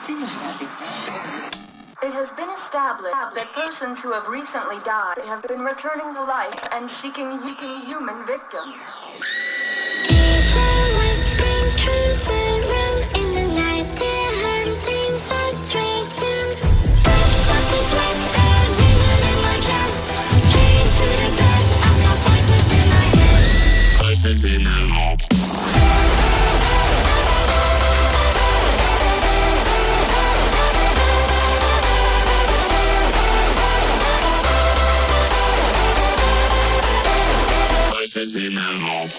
It has been established that persons who have recently died have been returning to life and seeking human victims. Voices in my head. Voices in my head.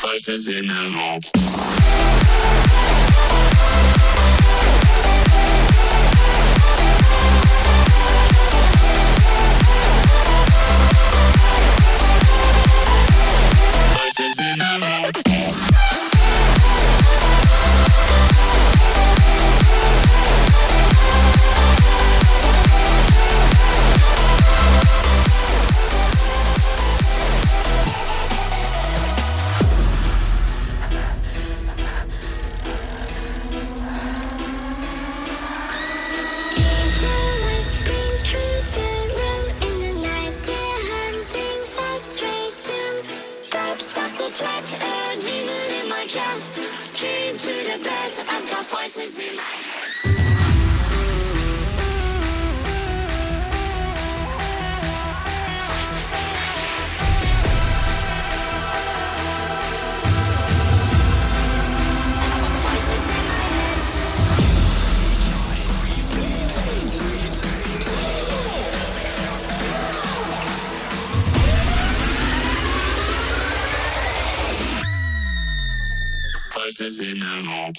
Voices in my head. Voices in my head. Voices in my head. Voices in my head.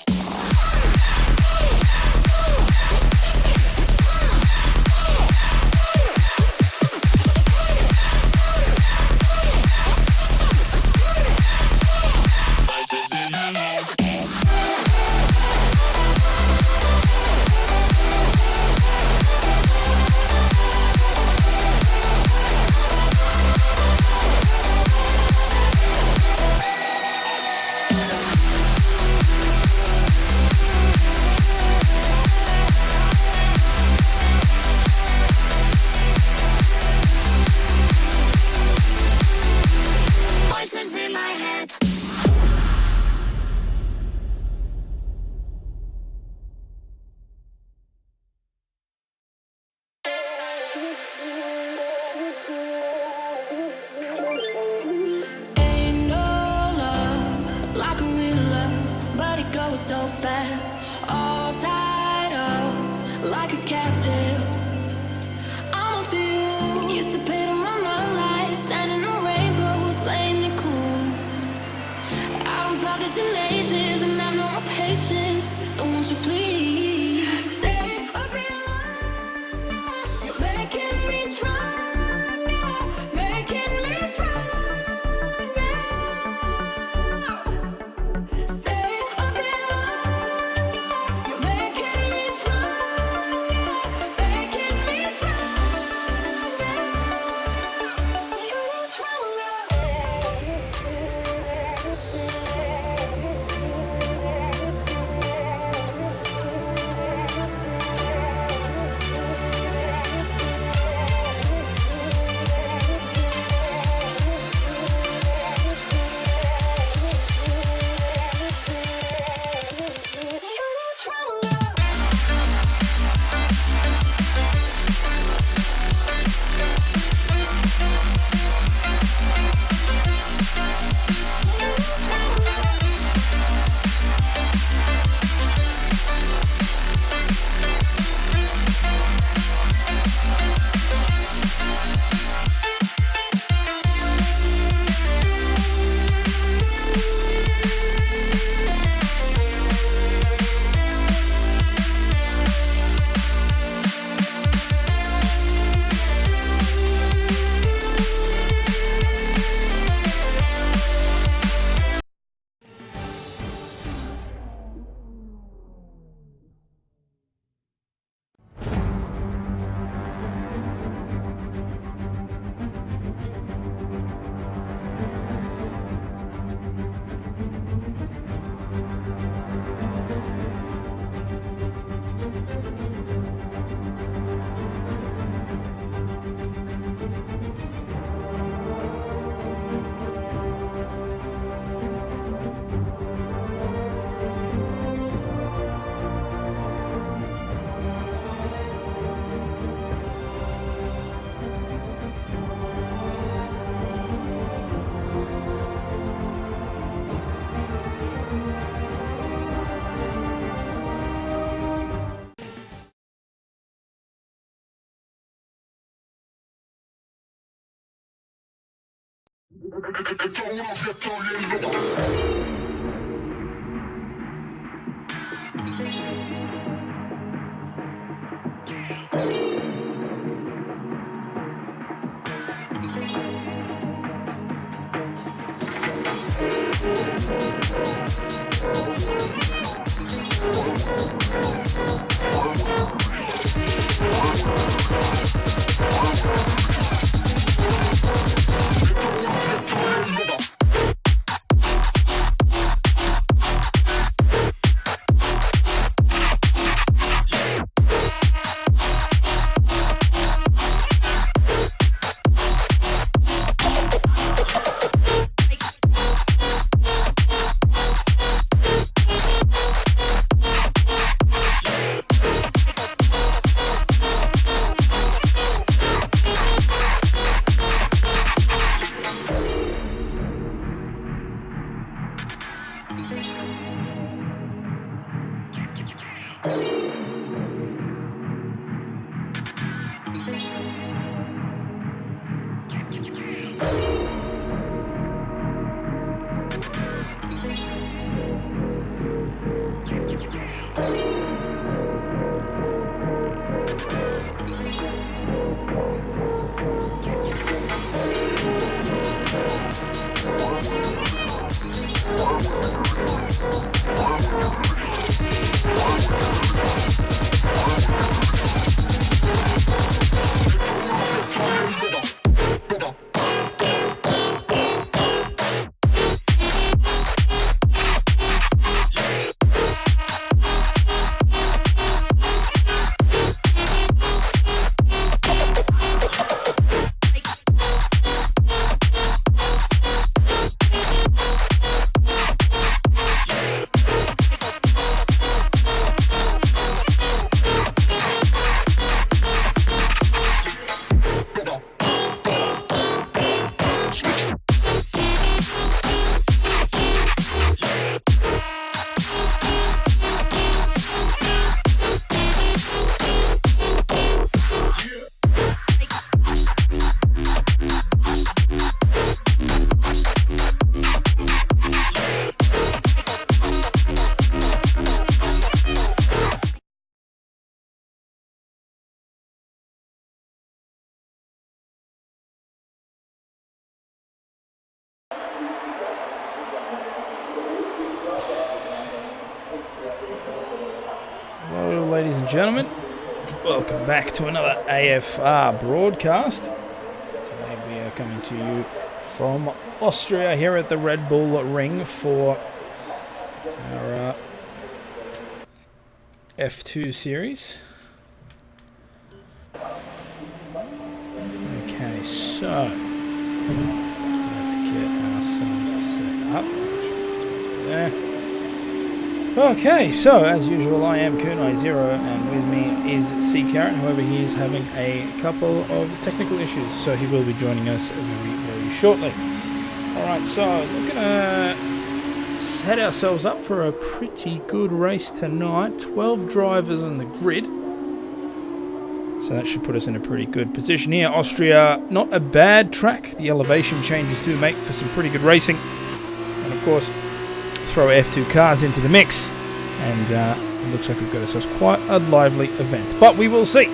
Hello, ladies and gentlemen. Welcome back to another AFR broadcast. Today we are coming to you from Austria here at the Red Bull Ring for our F2 series. Okay, so let's get ourselves set up. There. Okay, so as usual, I am Kunai Zero, and with me is C Karen. However, he is having a couple of technical issues, so he will be joining us very, very shortly. Alright, so we're gonna set ourselves up for a pretty good race tonight. 12 drivers on the grid, so that should put us in a pretty good position here. Austria, not a bad track. The elevation changes do make for some pretty good racing, and of course throw F2 cars into the mix, and it looks like we've got ourselves quite a lively event. But we will see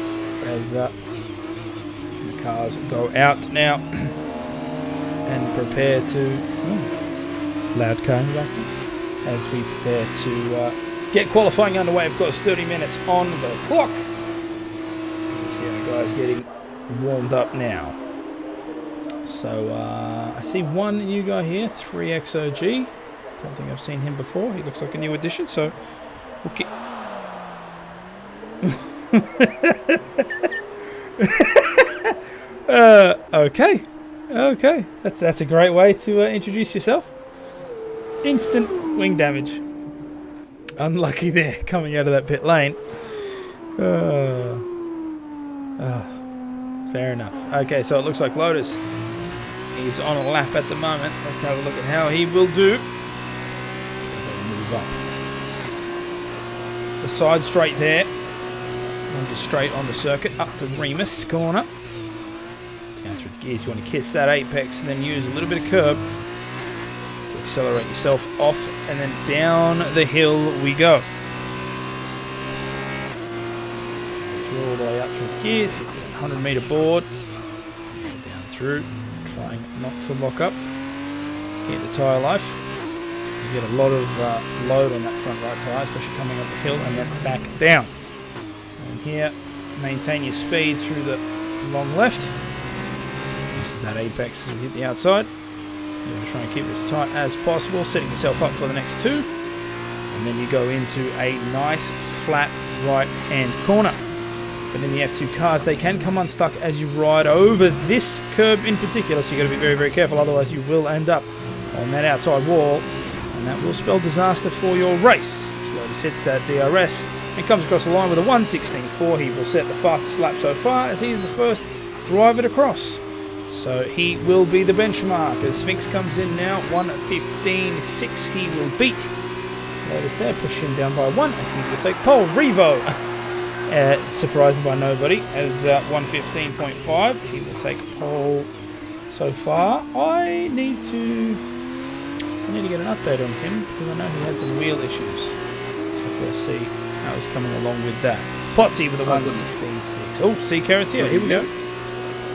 as the cars go out now and prepare to loud car back as we prepare to get qualifying underway. Of course, 30 minutes on the clock. As we see our guys getting warmed up now. So I see one new guy here, 3XOG. Don't think I've seen him before. He looks like a new addition, so we'll keep... Okay. That's a great way to introduce yourself. Instant wing damage. Unlucky there, coming out of that pit lane. Fair enough. Okay, so it looks like Lotus is on a lap at the moment. Let's have a look at how he will do. Move up the side straight there, and just straight on the circuit up to Remus corner, down Down through the gears. You want to kiss that apex and then use a little bit of curb to accelerate yourself off, and then down the hill we go. Through all the way up through the gears, hits that 100-meter board. Down through, trying not to lock up. Get the tyre life. You get a lot of load on that front right tyre, especially coming up the hill, and then back down. And here, maintain your speed through the long left. This is that apex as we hit the outside. You're going to try and keep it as tight as possible, setting yourself up for the next two. And then you go into a nice flat right-hand corner. But in the F2 cars, they can come unstuck as you ride over this curb in particular, so you've got to be very, very careful, otherwise you will end up on that outside wall, and that will spell disaster for your race. Slotus hits that DRS and comes across the line with a 1:16.4. He will set the fastest lap so far, as he is the first driver to cross. So he will be the benchmark. As Sphinx comes in now, 1:15.6 he will beat. Lotus there, push him down by 1, and he will take pole. Revo, surprised by nobody, as 1:15.5. He will take pole so far. I need to get an update on him, because I know he had some wheel issues. So we'll see how he's coming along with that. Potsy with a 1:16.6. Oh, see Carrots here. Here we go.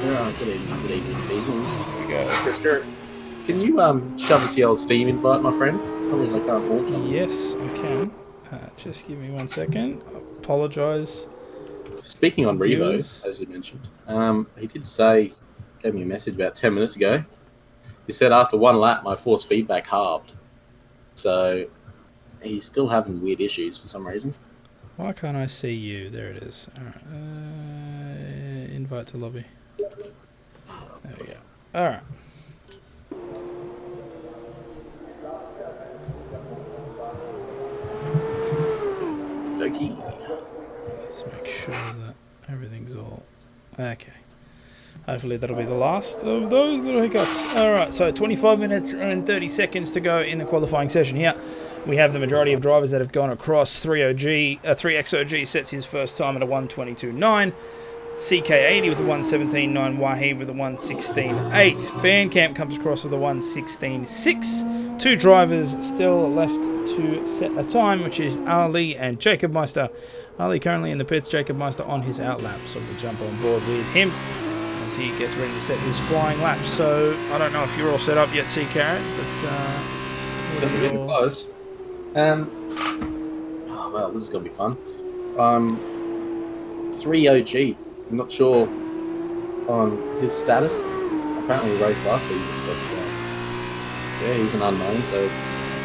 Good evening, good evening, good evening. Here we go. Krister, can you shove us the old Steam invite, my friend? For some reason I can't launch it. Yes, I can. Just give me 1 second. Apologise. Speaking on Revo, Viewers. as you mentioned, he did say, gave me a message about 10 minutes ago. He said after one lap, my force feedback halved. So he's still having weird issues for some reason. Why can't I see you? There it is. Alright. Invite to lobby. There we go. Alright. Okay. Let's make sure that everything's all okay. Hopefully that'll be the last of those little hiccups. Alright, so 25 minutes and 30 seconds to go in the qualifying session here. We have the majority of drivers that have gone across. 3XOG sets his first time at a 1:22.9. CK80 with a 1:17.9. Wahid with a 1:16.8. Bandcamp comes across with a 1:16.6. Two drivers still left to set a time, which is Ali and Jacob Meister. Ali currently in the pits, Jacob Meister on his outlap, so we'll jump on board with him as he gets ready to set his flying lap. So I don't know if you're all set up yet, C Carrot, but It's going to be getting close. Oh, well, this is going to be fun. 3OG. I'm not sure on his status. Apparently he raced last season, but yeah, he's an unknown, so a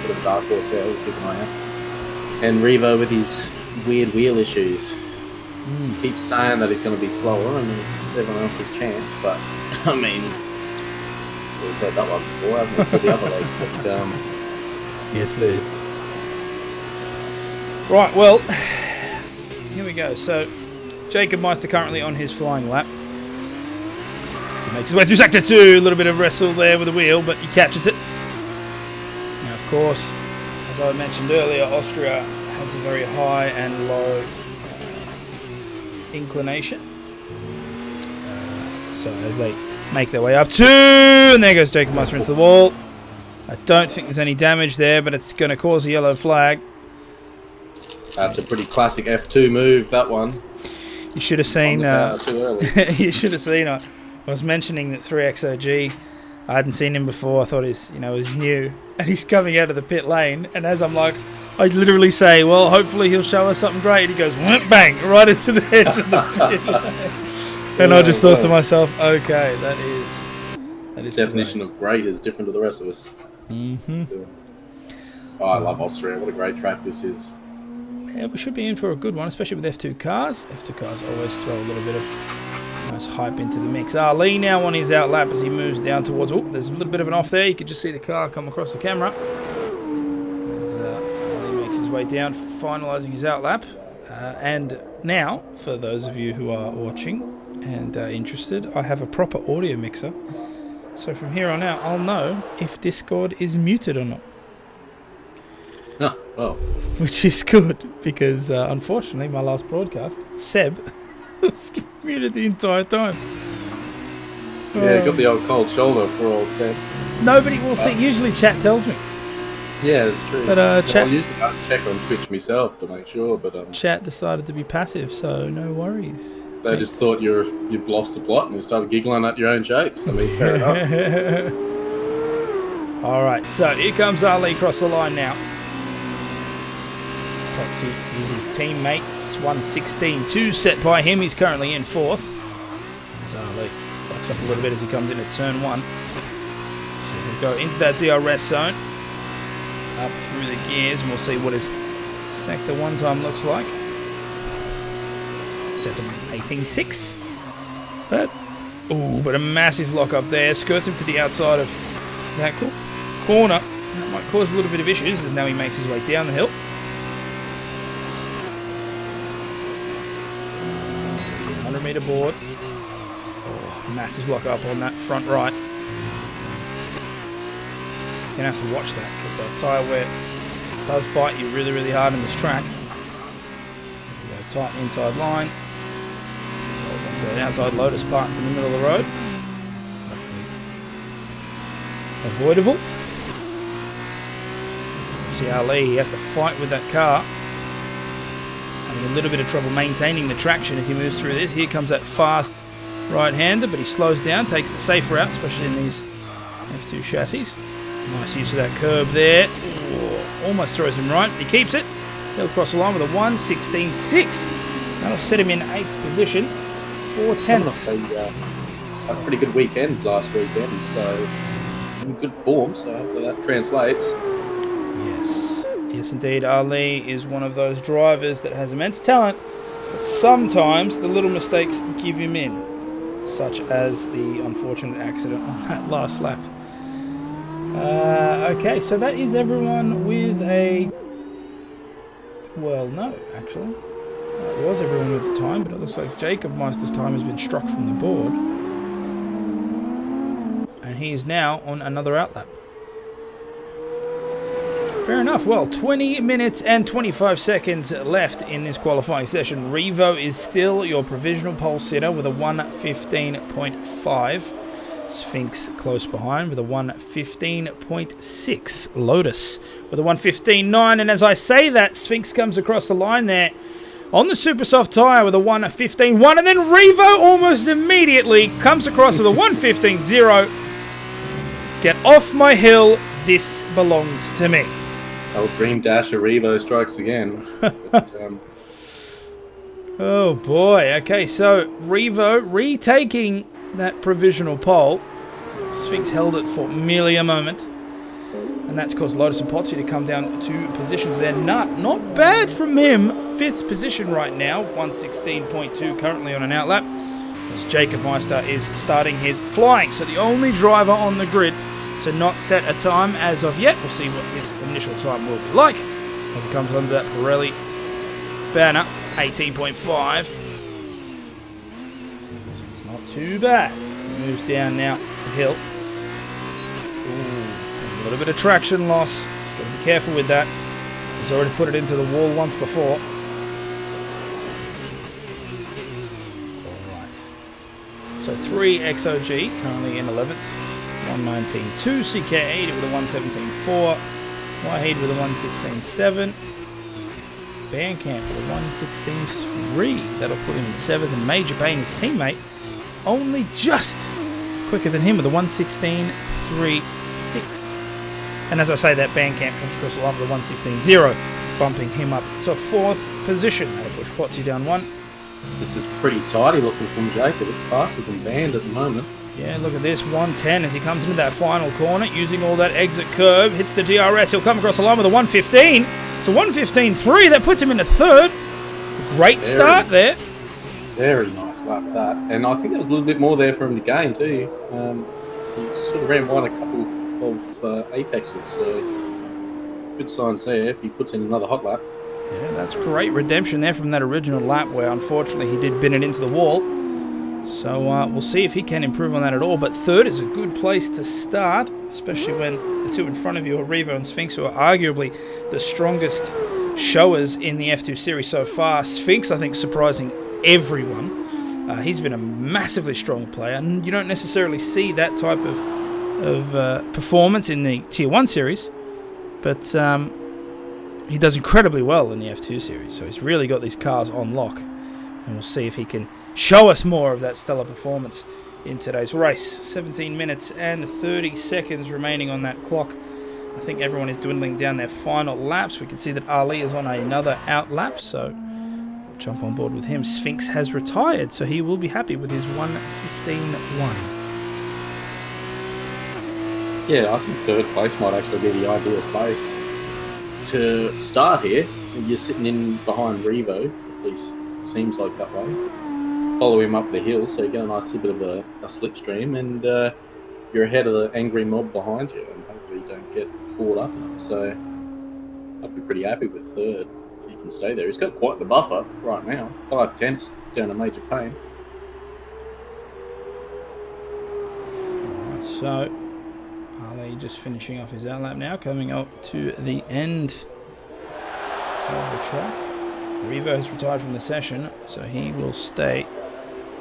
bit of a dark horse there. We'll keep an eye out. And Revo with his weird wheel issues. Keeps saying that he's going to be slower and it's everyone else's chance, but I mean, we've heard that one before, haven't we, for the other leg? But yes, it is. Right, well, here we go. So Jacob Meister currently on his flying lap. So he makes his way through sector 2. A little bit of wrestle there with the wheel, but he catches it. Now, of course, as I mentioned earlier, Austria has a very high and low inclination. So as they make their way up to, and there goes Jacob Meister into the wall. I don't think there's any damage there, but it's going to cause a yellow flag. that's a pretty classic F2 move, that one. You should have seen. Too early. You should have seen. I was mentioning that 3XOG. I hadn't seen him before. I thought he's new, and he's coming out of the pit lane. And as I'm like, I literally say, well, hopefully he'll show us something great. And he goes, bang, right into the edge of the pit lane. And I just thought to myself, okay, that is His definition of great is different to the rest of us. Mm-hmm. Oh, I love Austria. What a great track this is. Yeah, we should be in for a good one, especially with F2 cars. F2 cars always throw a little bit of nice hype into the mix. Ali now on his outlap as he moves down towards... Oh, there's a little bit of an off there. You can just see the car come across the camera. As Ali makes his way down, finalising his outlap. And now, for those of you who are watching and interested, I have a proper audio mixer. So from here on out, I'll know if Discord is muted or not. Oh, well. Which is good, because unfortunately, my last broadcast, Seb, was muted the entire time. Yeah, got the old cold shoulder for all said. Nobody will see. Usually chat tells me. Yeah, it's true. But chat... I usually check on Twitch myself to make sure, but chat decided to be passive, so no worries. They just thought you've lost the plot and you started giggling at your own jokes. I mean, fair enough. All right, so here comes Ali across the line now. Potsy is his teammates. 1:16.2 set by him. He's currently in 4th. So Ali backs up a little bit as he comes into turn 1. So we'll go into that DRS zone. Up through the gears, and we'll see what his sector 1 time looks like. Set to 18.6. But a massive lock up there. Skirts him to the outside of that corner. That might cause a little bit of issues as now he makes his way down the hill. 100-meter board. Massive lock up on that front right. You're going to have to watch that because that tyre wear does bite you really, really hard in this track. Tight inside line. The outside Lotus parked in the middle of the road. Avoidable. See Ali, he has to fight with that car. Having a little bit of trouble maintaining the traction as he moves through this. Here comes that fast right-hander, but he slows down, takes the safe route, especially in these F2 chassis. Nice use of that curb there. Almost throws him right, but he keeps it. He'll cross the line with a 1:16.6. That'll set him in 8th position. 4 tenths. A pretty good weekend last weekend, so some good form, so hopefully that translates. Yes indeed. Ali is one of those drivers that has immense talent, but sometimes the little mistakes give him in, such as the unfortunate accident on that last lap. Okay, so that is everyone with a... Well, no, actually. It was everyone with the time, but it looks like Jacob Meister's time has been struck from the board. And he is now on another outlap. Fair enough. Well, 20 minutes and 25 seconds left in this qualifying session. Revo is still your provisional pole sitter with a 1:15.5. Sphinx close behind with a 1:15.6. Lotus with a 1:15.9. And as I say that, Sphinx comes across the line there on the super soft tyre with a 1:15.1. And then Revo almost immediately comes across with a 1:15.0. Get off my hill. This belongs to me. Old Dream Dasher Revo strikes again. But, oh boy. Okay, so Revo retaking that provisional pole. Sphinx held it for merely a moment. And that's caused Lotus and Potsy to come down 2 positions there. Not bad from him. 5th position right now. 1:16.2 currently on an outlap. As Jacob Meister is starting his flying. So the only driver on the grid to not set a time as of yet. We'll see what his initial time will be like as he comes under that Pirelli banner. 18.5. It's not too bad. He moves down now the hill. Ooh, a little bit of traction loss. Just got to be careful with that. He's already put it into the wall once before. Alright. So 3 XOG currently in 11th. 1:19.2. CK80 with a 1:17.4. Wahid with a 1:16.7. Bandcamp with a 1:16.3. That'll put him in 7th. And Major Bain, his teammate, only just quicker than him with a 1:16.36. And as I say, that Bandcamp comes across the line with a 1:16.0, bumping him up to 4th position. That'll push Potsy down 1. this is pretty tidy looking from Jacob. It's faster than Band at the moment. Yeah, look at this, 1:10 as he comes into that final corner, using all that exit curve, hits the DRS, he'll come across the line with a 1:15. It's a 1:15.3, that puts him into 3rd. Great start there. Very nice lap that. And I think there was a little bit more there for him to gain too. He sort of ran wide a couple of apexes, so good signs there if he puts in another hot lap. Yeah, that's great redemption there from that original lap where unfortunately he did bin it into the wall. So we'll see if he can improve on that at all. But 3rd is a good place to start, especially when the 2 in front of you are Revo and Sphinx, who are arguably the strongest showers in the F2 series so far. Sphinx, I think, surprising everyone. He's been a massively strong player, and you don't necessarily see that type of performance in the Tier 1 series, but he does incredibly well in the F2 series, so he's really got these cars on lock, and we'll see if he can show us more of that stellar performance in today's race. 17 minutes and 30 seconds remaining on that clock. I think everyone is dwindling down their final laps. We can see that Ali is on another out lap, so we'll jump on board with him. Sphinx has retired, so he will be happy with his 1:15.1. Yeah, I think third place might actually be the ideal place to start here. You're sitting in behind Revo, at least it seems like that way. Follow him up the hill, so you get a nice bit of a slipstream, and you're ahead of the angry mob behind you, and hopefully you don't get caught up in it. So I'd be pretty happy with third if he can stay there. He's got quite the buffer right now, 5/10 down to Major Payne. Alright, so Ali just finishing off his outlap now, coming up to the end of the track. Revo has retired from the session, so he will stay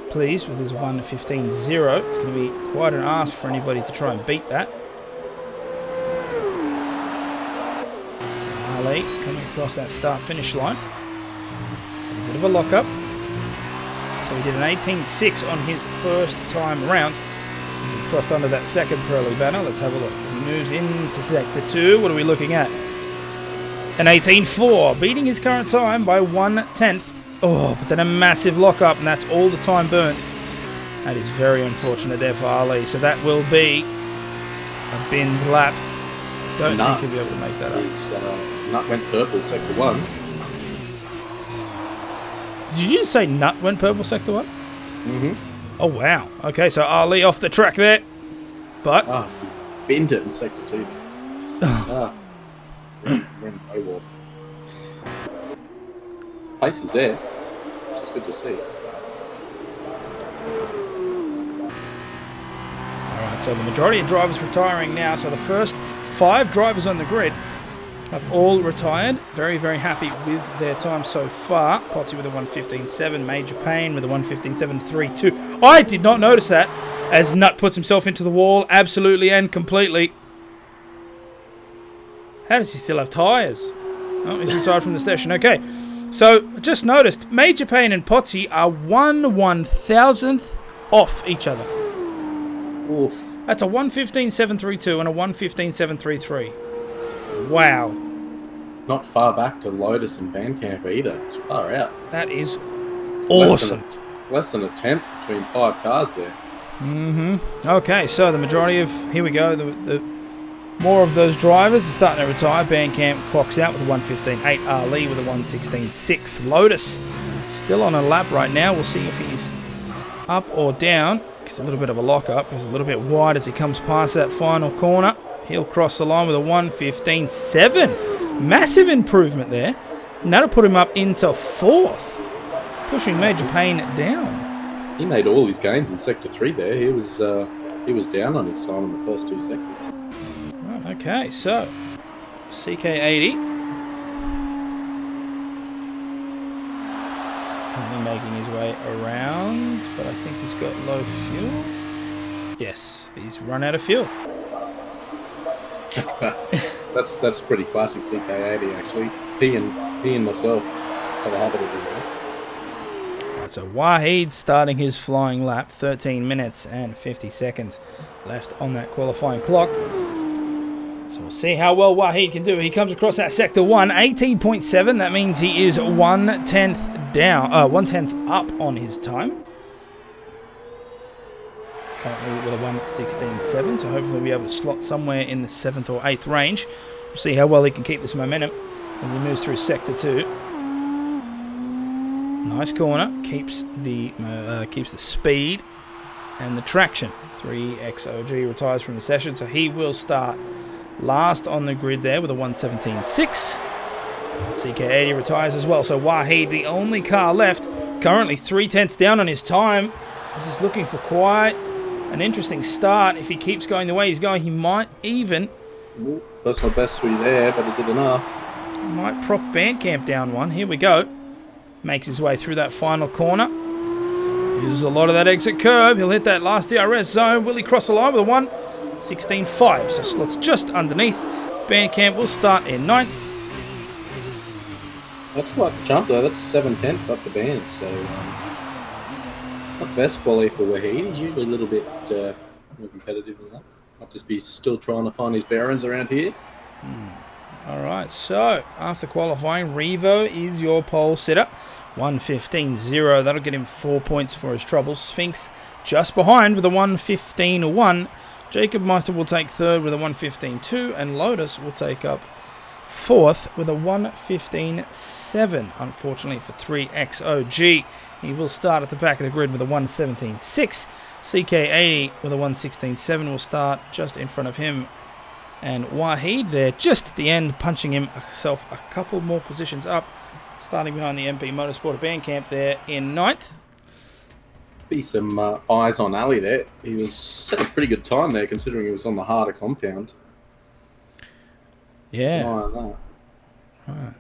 pleased with his 1:15.0. It's going to be quite an ask for anybody to try and beat that. Ali coming across that start-finish line. A bit of a lock-up. So he did an 18.6 on his first time round. As he crossed under that second Pirelli banner. Let's have a look. As he moves into Sector 2, what are we looking at? An 18.4, beating his current time by 1/10. Oh, but then a massive lock-up, and that's all the time burnt. That is very unfortunate there for Ali. So that will be a binned lap. Don't think he'll be able to make that up. His nut went purple, Sector 1. Did you just say nut went purple, Sector 1? Mm-hmm. Oh, wow. Okay, so Ali off the track there. But... binned it in Sector 2. Went way off. Pace is there, which is good to see. Alright, so the majority of drivers retiring now. So the first 5 drivers on the grid have all retired. Very, very happy with their time so far. Potty with a 1:15.7, Major Payne with a 1:15.7.32. I did not notice that as Nut puts himself into the wall absolutely and completely. How does he still have tyres? Oh, he's retired from the session. Okay, so just noticed Major Payne and Potty are 1/1000th off each other. Oof. That's a 1:15.732 and a 1:15.733. Wow. Not far back to Lotus and Bandcamp either. It's far out. That is awesome. Less than a tenth between 5 cars there. Okay, so the majority of... Here we go. The more of those drivers are starting to retire. Bandcamp clocks out with a 1:15.8. Ali with a 1:16.6. Lotus still on a lap right now. We'll see if he's up or down. It's a little bit of a lock-up. He's a little bit wide as he comes past that final corner. He'll cross the line with a 1:15.7. Massive improvement there. And that'll put him up into 4th. Pushing Major Payne down. He made all his gains in Sector 3 there. He was down on his time in the first 2 sectors. Right, okay, so CK80 is currently making his way around, but I think he's got low fuel. Yes, he's run out of fuel. That's pretty classic CK80 actually. He and myself have a habit of doing that. Right, so Wahid starting his flying lap, 13 minutes and 50 seconds left on that qualifying clock. So we'll see how well Wahid can do. He comes across that Sector 1, 18.7. That means he is 1/10 down, 1/10 up on his time. Currently with a 1:16.7, so hopefully we'll be able to slot somewhere in the 7th or 8th range. We'll see how well he can keep this momentum as he moves through Sector 2. Nice corner, keeps the speed and the traction. 3XOG retires from the session, so he will start last on the grid there with a 1:17.6. CK80 retires as well, so Wahid, the only car left, currently 3/10 down on his time. This is looking for quite an interesting start. If he keeps going the way he's going, he might even... Ooh, personal best through there, but is it enough? Might prop Bandcamp down one. Here we go. Makes his way through that final corner. Uses a lot of that exit curve. He'll hit that last DRS zone. Will he cross the line with a 1:16.5? So slots just underneath. Bandcamp will start in 9th. That's quite the jump though. That's 7/10 up the band. So not best quality for Wahid. He's usually a little bit more competitive than that. Might just be still trying to find his bearings around here. All right, so after qualifying, Revo is your pole sitter. 1:15.0. That'll get him 4 points for his troubles. Sphinx just behind with a 1:15.1. Jacob Meister will take third with a 1:15.2, and Lotus will take up fourth with a 1:15.7. Unfortunately for 3XOG, he will start at the back of the grid with a 1:17.6. CK80 with a 1:16.7 will start just in front of him. And Wahid there just at the end, punching himself a couple more positions up, starting behind the MP Motorsport of Bandcamp there in 9th. Be some eyes on Ali there. He was set a pretty good time there, considering he was on the harder compound. Yeah. Right.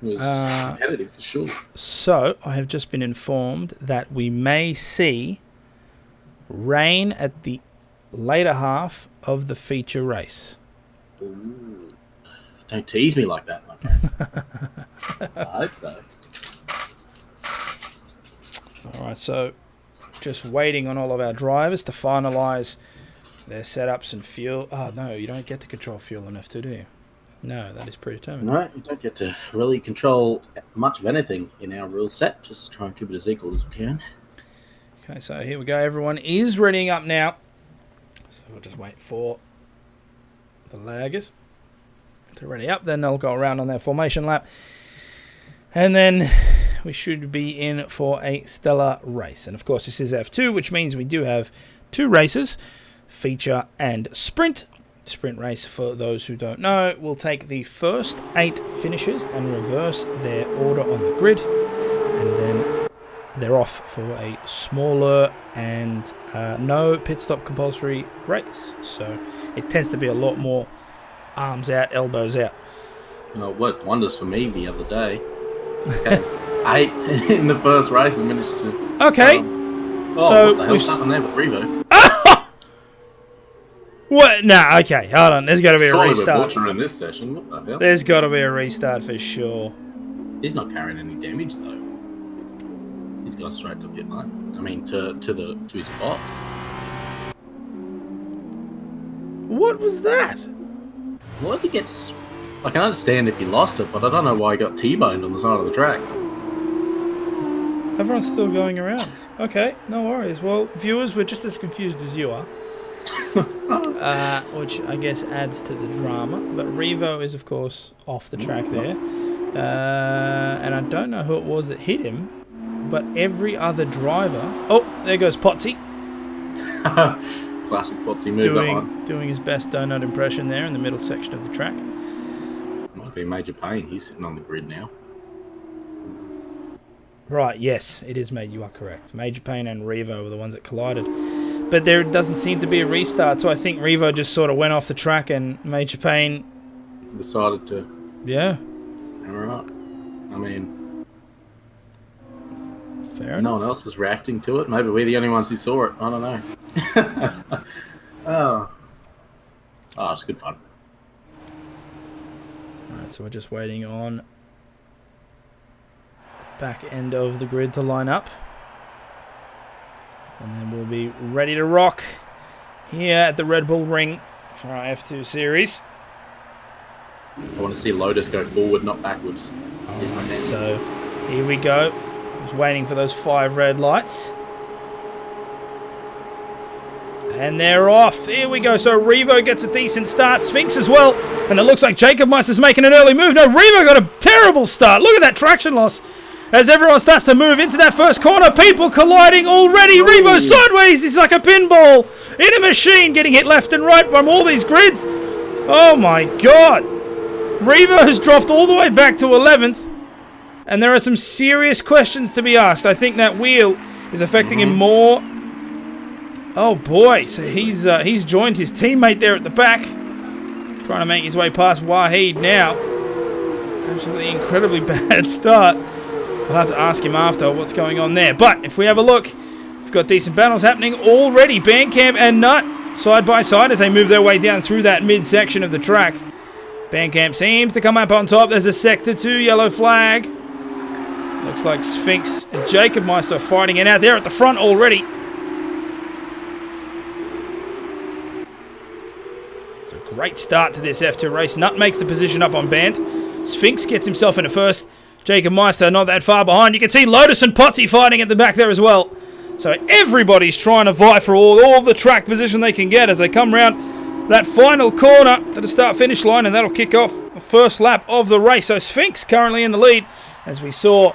It was competitive for sure. So I have just been informed that we may see rain at the later half of the feature race. Ooh. Don't tease me like that, my friend. I hope so. All right, so just waiting on all of our drivers to finalise their setups and fuel. Oh, no, you don't get to control fuel on F2, do you? No, that is predetermined. No, you don't get to really control much of anything in our rule set. Just try and keep it as equal as we can. Okay, so here we go. Everyone is readying up now. So we'll just wait for the laggers to ready up. Then they'll go around on their formation lap. And then we should be in for a stellar race. And of course, this is F2, which means we do have 2 races, feature and sprint. Sprint race, for those who don't know, will take the first 8 finishers and reverse their order on the grid. And then they're off for a smaller and no pit stop compulsory race. So it tends to be a lot more arms out, elbows out. Well, it worked wonders for me the other day. Okay. 8 in the first race and managed to... Okay. So what the hell's happened there with Revo? What? Nah, okay, hold on. There's got to be a restart. We're butchering this session. What the hell? There's got to be a restart for sure. He's not carrying any damage though. He's got a straight up pit lane. I mean, to his box. What was that? Well, if he gets... I can understand if he lost it, but I don't know why he got T-boned on the side of the track. Everyone's still going around. Okay, no worries. Well, viewers, we're just as confused as you are. Which I guess adds to the drama. But Revo is, of course, off the track there. And I don't know who it was that hit him, but every other driver... Oh, there goes Potsy. Classic Potsy move. Doing his best donut impression there in the middle section of the track. Might be Major Payne. He's sitting on the grid now. Right, yes, it is Major. You are correct. Major Payne and Revo were the ones that collided. But there doesn't seem to be a restart, so I think Revo just sort of went off the track and Major Payne... decided to... Yeah. Alright. I mean... Fair enough. No one else is reacting to it. Maybe we're the only ones who saw it. I don't know. Oh, it's good fun. Alright, so we're just waiting on the back end of the grid to line up. And then we'll be ready to rock here at the Red Bull Ring for our F2 series. I want to see Lotus go forward, not backwards. Alright, so here we go. Just waiting for those 5 red lights. And they're off. Here we go. So Revo gets a decent start. Sphinx as well. And it looks like Jacob Meister's making an early move. No, Revo got a terrible start. Look at that traction loss. As everyone starts to move into that first corner, people colliding already. Revo sideways. He's like a pinball in a machine, getting hit left and right from all these grids. Oh my God. Revo has dropped all the way back to 11th. And there are some serious questions to be asked. I think that wheel is affecting him more. Oh boy. So he's joined his teammate there at the back. Trying to make his way past Wahid now. Absolutely incredibly bad start. I'll have to ask him after what's going on there. But if we have a look, We've got decent battles happening already. Bandcamp and Nut side by side as they move their way down through that midsection of the track. Bandcamp seems to come up on top. There's a Sector 2 yellow flag. Looks like Sphinx and Jacob Meister fighting it out there at the front already. It's a great start to this F2 race. Nut makes the position up on Band. Sphinx gets himself into first. Jacob Meister not that far behind. You can see Lotus and Potsy fighting at the back there as well. So everybody's trying to vie for all the track position they can get as they come round that final corner to the start-finish line, and that'll kick off the first lap of the race. So Sphinx currently in the lead, as we saw,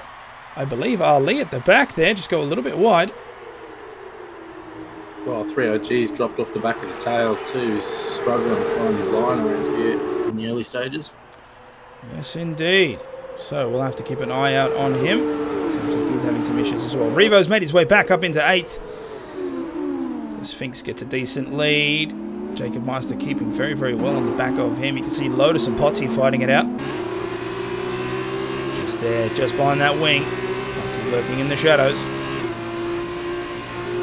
I believe, Ali at the back there, just go a little bit wide. Well, 3OG's dropped off the back of the tail too. He's struggling to find his line around here in the early stages. Yes, indeed. So we'll have to keep an eye out on him. Seems like he's having some issues as well. Revo's made his way back up into 8th. Sphinx gets a decent lead. Jacob Meister keeping very, very well on the back of him. You can see Lotus and Potsy fighting it out. Just there, just behind that wing. Potsy lurking in the shadows.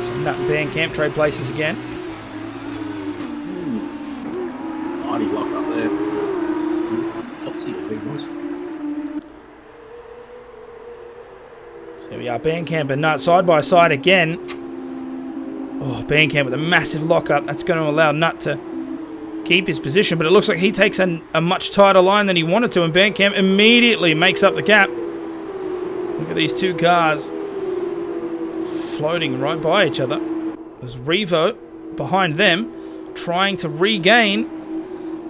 So Nut and Bandcamp trade places again. Mighty lock up there. Potsy, I think it was. So here we are, Bandcamp and Nut side by side again. Oh, Bandcamp with a massive lockup. That's going to allow Nut to keep his position, but it looks like he takes a much tighter line than he wanted to, and Bandcamp immediately makes up the gap. Look at these two cars floating right by each other. There's Revo behind them, trying to regain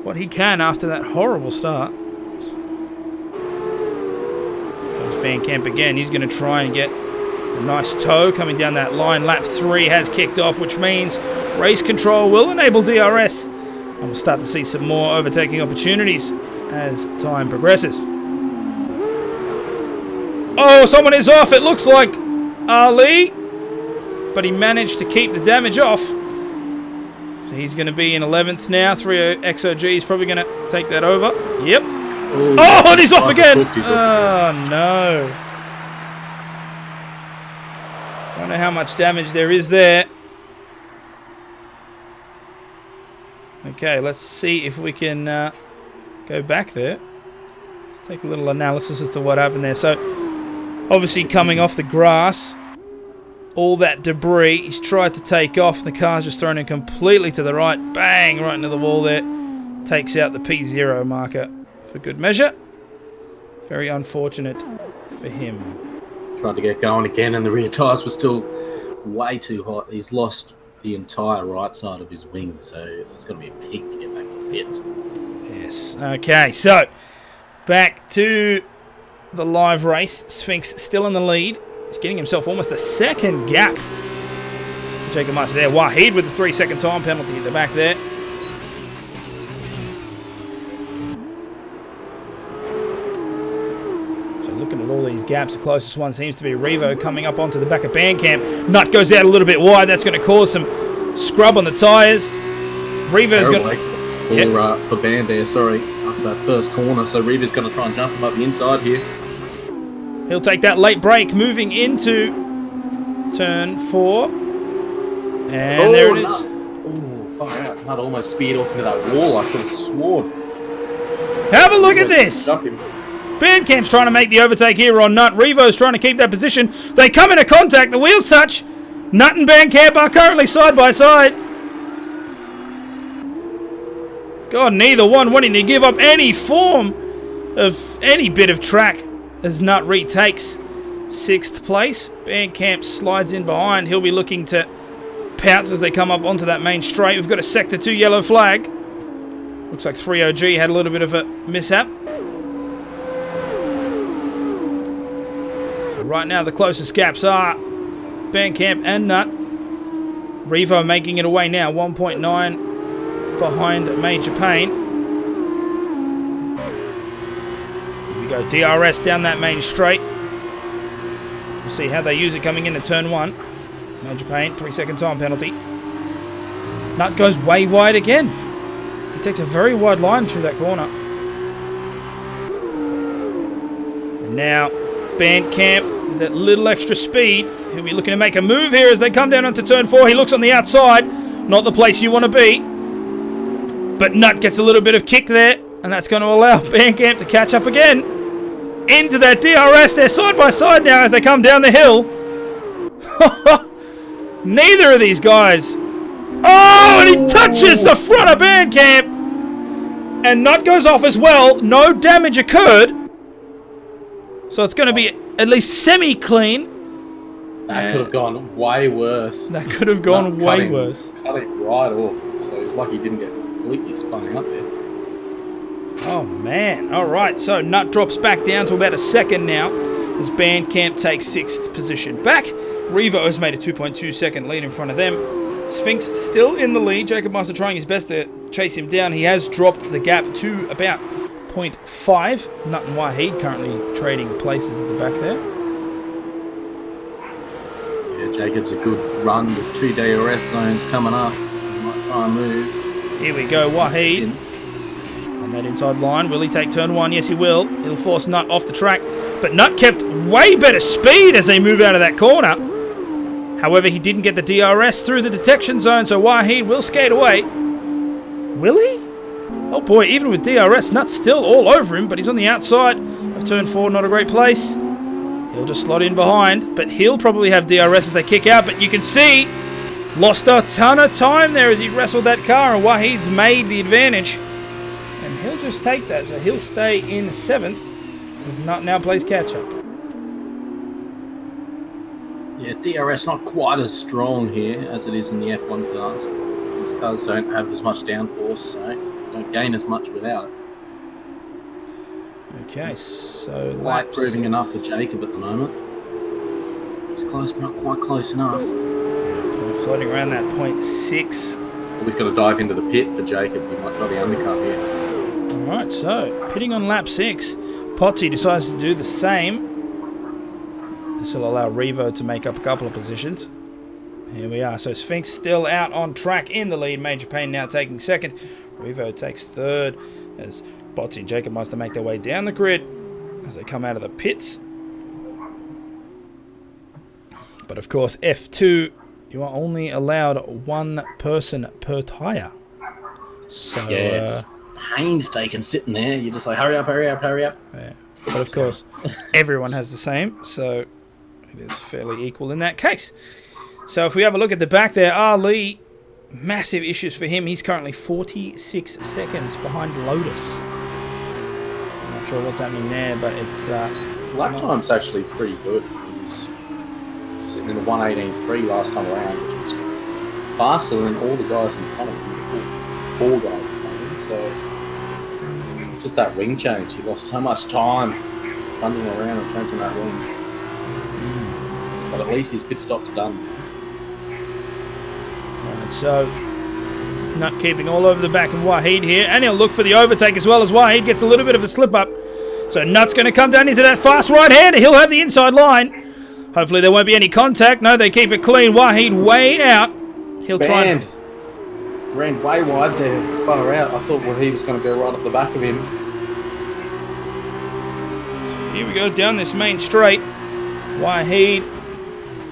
what he can after that horrible start. Comes Bandcamp again. He's going to try and get a nice toe coming down that line. Lap 3 has kicked off, which means race control will enable DRS. And we'll start to see some more overtaking opportunities as time progresses. Oh, someone is off. It looks like Ali, but he managed to keep the damage off. So he's going to be in 11th now. 3XOG is probably going to take that over. Yep. Ooh, oh, and he's off again. Oh, no. I don't know how much damage there is there. Okay, let's see if we can go back there. Let's take a little analysis as to what happened there. So, obviously coming off the grass, all that debris, he's tried to take off. The car's just thrown him completely to the right. Bang, right into the wall there. Takes out the P0 marker for good measure. Very unfortunate for him. Tried to get going again, and the rear tyres were still way too hot. He's lost the entire right side of his wing, so it's going to be a pig to get back to pits. Yes. Okay, so back to the live race. Sphinx still in the lead. He's getting himself almost a second gap. Jacob Meister there. Wahid with the 3-second time penalty at the back there. Looking at all these gaps, the closest one seems to be Revo coming up onto the back of Bandcamp. Nut goes out a little bit wide. That's going to cause some scrub on the tyres. Revo's going to... for Band there, sorry, up that first corner. So Revo's going to try and jump him up the inside here. He'll take that late break, moving into turn 4. And there it is. Oh, far out. Nut almost speared off into that wall. I could have sworn. Have a look at this. Jump him. Bandcamp's trying to make the overtake here on Nut. Revo's trying to keep that position. They come into contact. The wheels touch. Nut and Bandcamp are currently side by side. God, neither one wanting to give up any form of any bit of track as Nut retakes 6th place. Bandcamp slides in behind. He'll be looking to pounce as they come up onto that main straight. We've got a Sector 2 yellow flag. Looks like 3OG had a little bit of a mishap. Right now, the closest gaps are Bandcamp and Nut. Revo making it away now, 1.9 behind Major Payne. Here we go, DRS down that main straight. We'll see how they use it coming into turn 1. Major Payne, 3-second time penalty. Nut goes way wide again. He takes a very wide line through that corner. And now Bandcamp, with that little extra speed, He'll be looking to make a move here as they come down onto turn 4. He looks on the outside. Not the place you want to be. But Nut gets a little bit of kick there. And that's going to allow Bandcamp to catch up again. Into that DRS. They're side by side now as they come down the hill. Neither of these guys. Oh, and he touches the front of Bandcamp. And Nut goes off as well. No damage occurred. So it's going to be at least semi-clean. That could have gone way worse. That could have gone way worse. Cut it right off. So he was lucky he didn't get completely spun out there. Oh, man. All right, so Nut drops back down to about a second now as Bandcamp takes 6th position back. Revo has made a 2.2 second lead in front of them. Sphinx still in the lead. Jacob Master trying his best to chase him down. He has dropped the gap to about 0.5. Nut and Wahid currently trading places at the back there. Yeah, Jacob's a good run with 2 DRS zones coming up. He might try and move. Here we go, Wahid. On that inside line, will he take turn 1? Yes, he will. He'll force Nut off the track. But Nut kept way better speed as they move out of that corner. However, he didn't get the DRS through the detection zone, so Wahid will skate away. Will he? Oh boy, even with DRS, Nut's still all over him, but he's on the outside of turn 4, not a great place. He'll just slot in behind, but he'll probably have DRS as they kick out, but you can see, lost a ton of time there as he wrestled that car, and Wahid's made the advantage. And he'll just take that, so he'll stay in 7th, as Nut now plays catch-up. Yeah, DRS not quite as strong here as it is in the F1 cars. These cars don't have as much downforce, so don't gain as much without it. Okay, so Light proving enough for Jacob at the moment. It's close, but not quite close enough. Floating around that 0.6. Well, he's got to dive into the pit for Jacob. He might try the undercut here. Alright, so pitting on lap 6. Potsy decides to do the same. This will allow Revo to make up a couple of positions. Here we are. So Sphinx still out on track in the lead. Major Payne now taking 2nd. Revo takes 3rd as Potsy and Jacob Master make their way down the grid as they come out of the pits. But of course, F2, you are only allowed 1 person per tyre. So, yeah, it's painstaking sitting there. You're just like, hurry up, hurry up, hurry up. Yeah. But of course, everyone has the same, so it is fairly equal in that case. So if we have a look at the back there, Ali, massive issues for him. He's currently 46 seconds behind Lotus. I'm not sure what's happening there, but it's... lap time's actually pretty good. He's sitting in the 1:18.3 last time around, which is faster than all the guys in front of him, 4 guys in front of him. So just that wing change, he lost so much time trundling around and changing that wing. But at least his pit stop's done. Right, so Nut keeping all over the back of Wahid here, and he'll look for the overtake as well as Wahid gets a little bit of a slip up. So Nut's going to come down into that fast right-hander. He'll have the inside line. Hopefully there won't be any contact. No, they keep it clean. Wahid way out. He'll try and... Ran way wide there, far out. I thought he was going to go right up the back of him. Here we go down this main straight. Wahid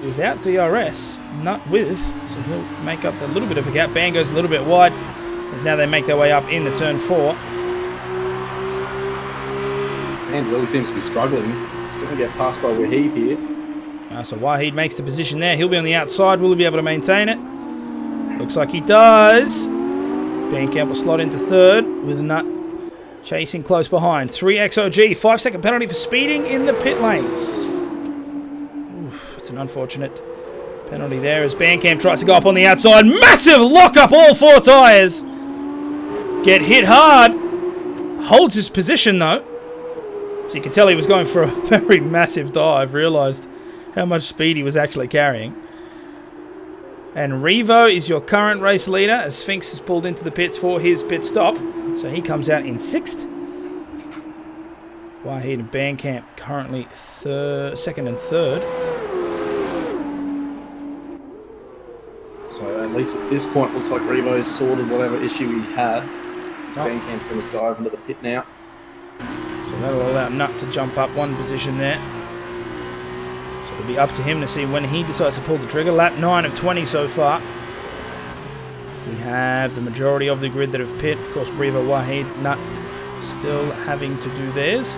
without DRS, Nut with, so he'll make up a little bit of a gap. Band goes a little bit wide. And now they make their way up in the turn 4. Band really seems to be struggling. He's going to get passed by Wahid here. So Wahid makes the position there. He'll be on the outside. Will he be able to maintain it? Looks like he does. Bandcamp will slot into 3rd with Nut chasing close behind. 3 XOG, 5-second penalty for speeding in the pit lane. Oof, it's an unfortunate penalty there as Bandcamp tries to go up on the outside. Massive lock up all 4 tyres. Get hit hard. Holds his position though. So you can tell he was going for a very massive dive. Realised how much speed he was actually carrying. And Revo is your current race leader as Sphinx has pulled into the pits for his pit stop. So he comes out in 6th. Wahid and Bandcamp currently 2nd and 3rd. So at least at this point, looks like Revo's sorted whatever issue he had. Bandcamp's going to dive into the pit now. So that'll allow Nut to jump up 1 position there. So it'll be up to him to see when he decides to pull the trigger. Lap 9 of 20 so far. We have the majority of the grid that have pit. Of course, Revo, Wahid, Nut still having to do theirs.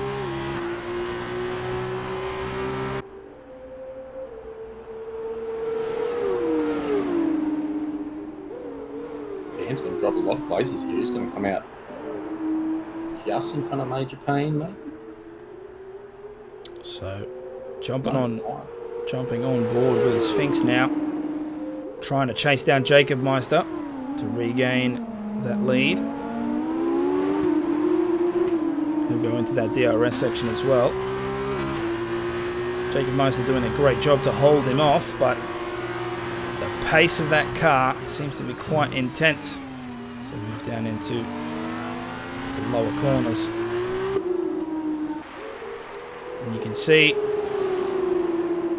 Dan's going to drop a lot of places here. He's going to come out just in front of Major Payne, mate. So, jumping on board with Sphinx now. Trying to chase down Jacob Meister to regain that lead. He'll go into that DRS section as well. Jacob Meister doing a great job to hold him off, but the pace of that car seems to be quite intense. So move down into the lower corners. And you can see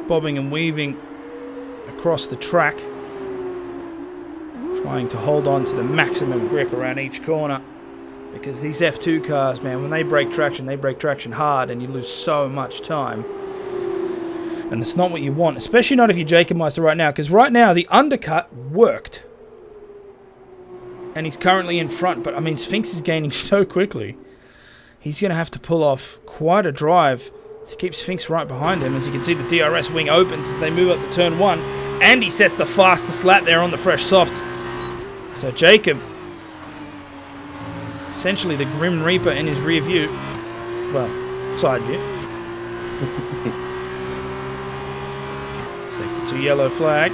bobbing and weaving across the track, trying to hold on to the maximum grip around each corner, because these F2 cars, man, when they break traction hard, and you lose so much time, and it's not what you want, especially not if you're Jacob Meister right now, because right now the undercut worked and he's currently in front, but I mean Sphinx is gaining so quickly, he's going to have to pull off quite a drive to keep Sphinx right behind him. As you can see, the DRS wing opens as they move up to turn 1, and he sets the fastest lap there on the fresh softs. So Jacob, essentially the Grim Reaper in his rear view, well, side view. Sector 2 yellow flag.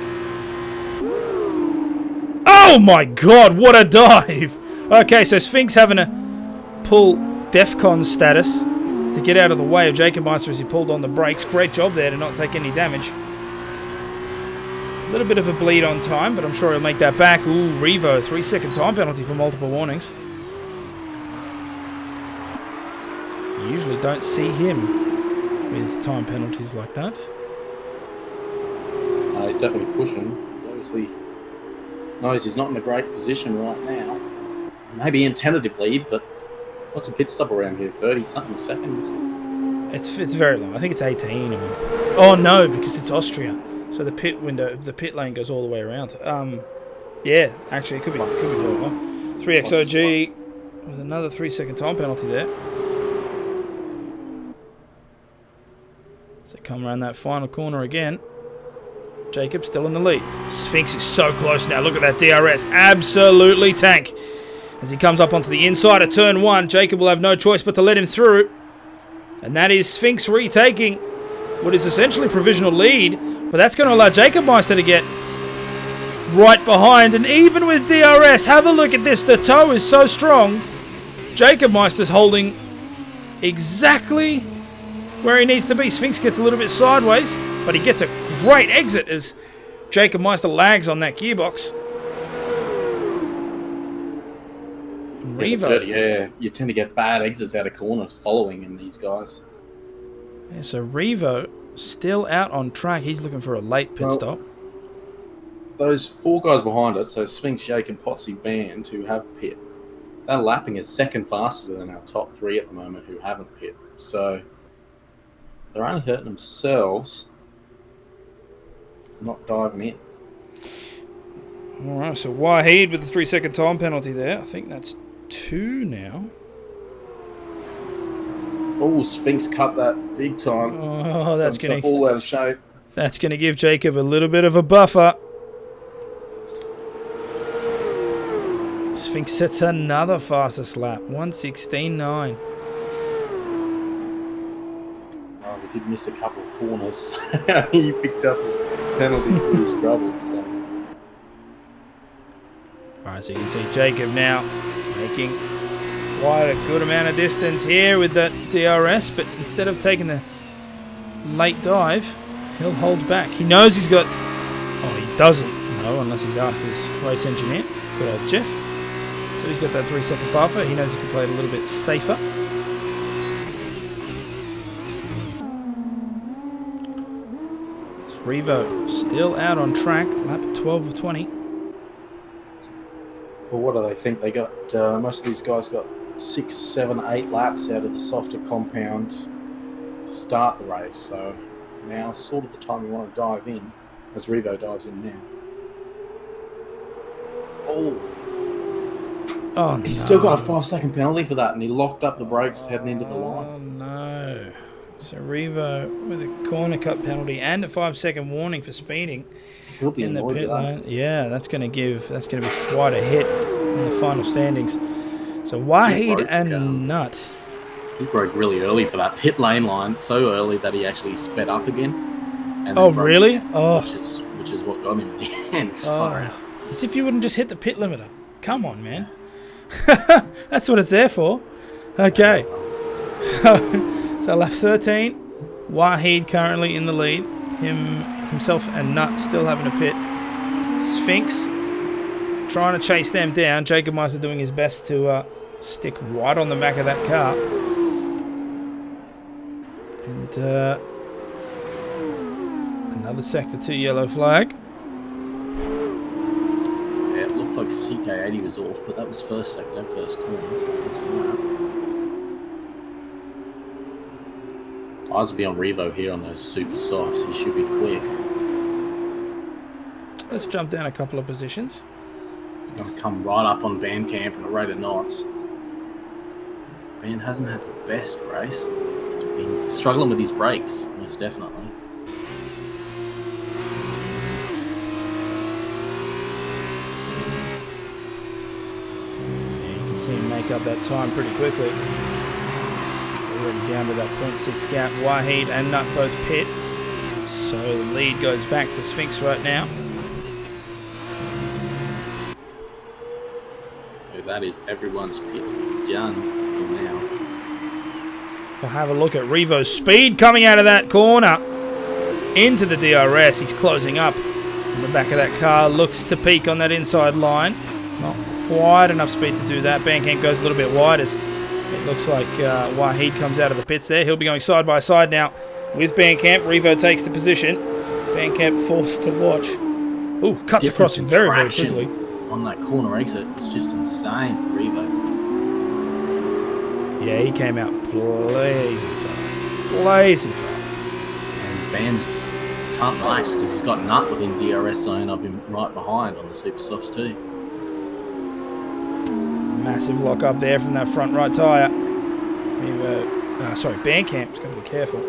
Oh my god, what a dive! Okay, so Sphinx having to pull DEFCON status to get out of the way of Jacob Meister as he pulled on the brakes. Great job there to not take any damage. A little bit of a bleed on time, but I'm sure he'll make that back. Ooh, Revo, 3-second time penalty for multiple warnings. You usually don't see him with time penalties like that. He's definitely pushing. He's obviously knows he's not in a great position right now. Maybe in tentative lead, but what's a pit stop around here? 30-something seconds? It's very long. I think it's 18. Oh no, because it's Austria. So the pit window, the pit lane goes all the way around. Yeah, actually, it could be very long. 3XOG with another 3-second time penalty there. So come around that final corner again. Jacob still in the lead. Sphinx is so close now. Look at that DRS. Absolutely tank. As he comes up onto the inside of turn 1, Jacob will have no choice but to let him through. And that is Sphinx retaking what is essentially provisional lead. But that's going to allow Jacob Meister to get right behind. And even with DRS, have a look at this. The toe is so strong. Jacob Meister's holding exactly where he needs to be. Sphinx gets a little bit sideways, but he gets a great exit as Jacob Meister lags on that gearbox. Revo. Yeah, you tend to get bad exits out of corners following in these guys. Yeah, so Revo still out on track. He's looking for a late pit stop. Those 4 guys behind it, so Sphinx, Jake, and Potsy Band, who have pit, they're lapping is second faster than our top 3 at the moment who haven't pit. So they're only hurting themselves, not diving in. Alright, so Wahid with the 3-second time penalty there. I think that's 2 now. Oh, Sphinx cut that big time. Oh, that's going to all out of shape. That's going to give Jacob a little bit of a buffer. Sphinx sets another fastest lap, 1:16.9. Oh, we did miss a couple of corners. He picked up a penalty for his troubles. So. Alright, so you can see Jacob now making quite a good amount of distance here with that DRS, but instead of taking the late dive, he'll hold back. He knows he's got... Oh, he doesn't know unless he's asked his race engineer. Good old Jeff. So he's got that 3-second buffer. He knows he can play it a little bit safer. Revo still out on track, lap 12 of 20. Well, what do they think? They got most of these guys got 6, 7, 8 laps out of the softer compound to start the race. So now, sort of the time you want to dive in, as Revo dives in now. Oh, He's no. still got a 5-second penalty for that, and he locked up the brakes heading into the line. Oh, no. So Revo with a corner cut penalty and a 5-second warning for speeding He'll be in the annoyed pit with that. lane. Yeah, that's going to be quite a hit in the final standings. So Wahid and Nut. He broke really early for that pit lane line, so early that he actually sped up again. And Oh, then broke really? again, Oh. which is what got him in the end. Far out. As if you wouldn't just hit the pit limiter. Come on, man. That's what it's there for. Okay. So lap 13. Wahid currently in the lead. Himself and Nut still having a pit. Sphinx trying to chase them down. Jacob Meister doing his best to stick right on the back of that car. And another Sector 2 yellow flag. Yeah, it looked like CK80 was off, but that was first sector, first corner. So eyes will be on Revo here on those super softs. He should be quick. Let's jump down a couple of positions. He's going to come right up on Bandcamp and a rate of knots. Band hasn't had the best race. He's been struggling with his brakes, most definitely. Yeah, you can see him make up that time pretty quickly. Already down to that 0.6 gap. Wahid and Nut both pit. So the lead goes back to Sphinx right now. So that is everyone's pit done for now. We'll have a look at Revo's speed coming out of that corner into the DRS. He's closing up in the back of that car. Looks to peak on that inside line. Not quite enough speed to do that. Bandcamp goes a little bit wide as it looks like Wahid comes out of the pits there. He'll be going side by side now with Bandcamp. Revo takes the position. Bandcamp forced to watch. Ooh, cuts across very, very quickly. On that corner exit, it's just insane for Revo. Yeah, he came out blazing fast. Blazing fast. And Band's can't relax because he's got Nut within DRS zone of him right behind on the super softs too. Massive lock up there from that front right tyre. Bandcamp's got to be careful.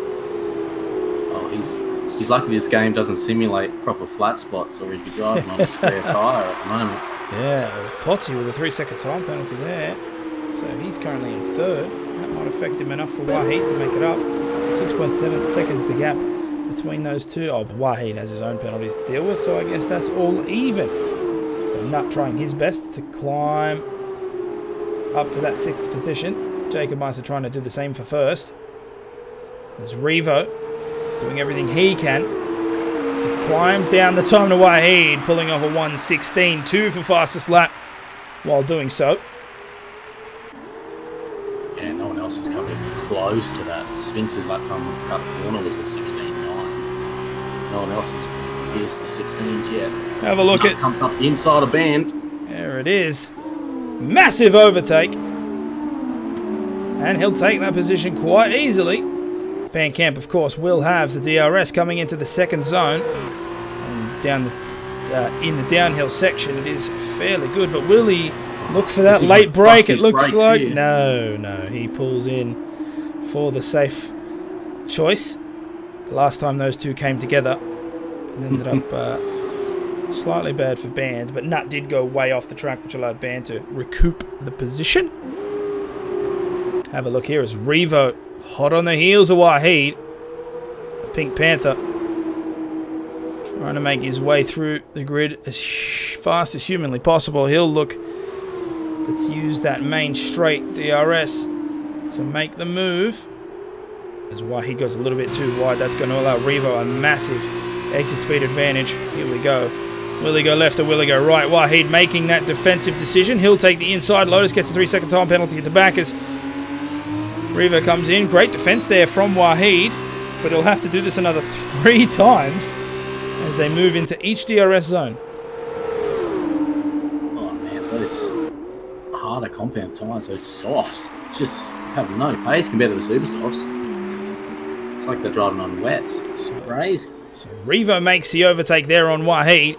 Oh, he's lucky this game doesn't simulate proper flat spots, or he'd be driving on a spare tyre at the moment. Yeah, Potty with a 3-second time penalty there. So he's currently in third. That might affect him enough for Wahid to make it up. 6.7 seconds the gap between those two. Oh, but Wahid has his own penalties to deal with, so I guess that's all even. So Nut trying his best to climb up to that 6th position. Jacob Meister trying to do the same for first. There's Revo doing everything he can to climb down the time to Wahid, pulling off a 1:16.2 for fastest lap while doing so. Yeah, no one else has come even close to that. Sphinx's lap time cut corner was a 16.9. No one else has pierced the 16s yet. Have a look at... comes up the inside of Band. There it is. Massive overtake. And he'll take that position quite easily. Bandcamp, of course, will have the DRS coming into the second zone. And down in the downhill section, it is fairly good. But will he look for that late break? It looks like... Here. No. He pulls in for the safe choice. The last time those two came together, it ended up slightly bad for Band. But Nut did go way off the track, which allowed Band to recoup the position. Have a look here as Revo, hot on the heels of Wahid. The Pink Panther trying to make his way through the grid as fast as humanly possible. He'll look to use that main straight DRS to make the move. As Wahid goes a little bit too wide, that's going to allow Revo a massive exit speed advantage. Here we go. Will he go left or will he go right? Wahid making that defensive decision. He'll take the inside. Lotus gets a 3-second time penalty at the back as Revo comes in. Great defense there from Wahid, but he'll have to do this another 3 times as they move into each DRS zone. Oh man, those harder compound tyres, those softs, just have no pace compared to the super softs. It's like they're driving on wets. It's crazy. So Revo makes the overtake there on Wahid.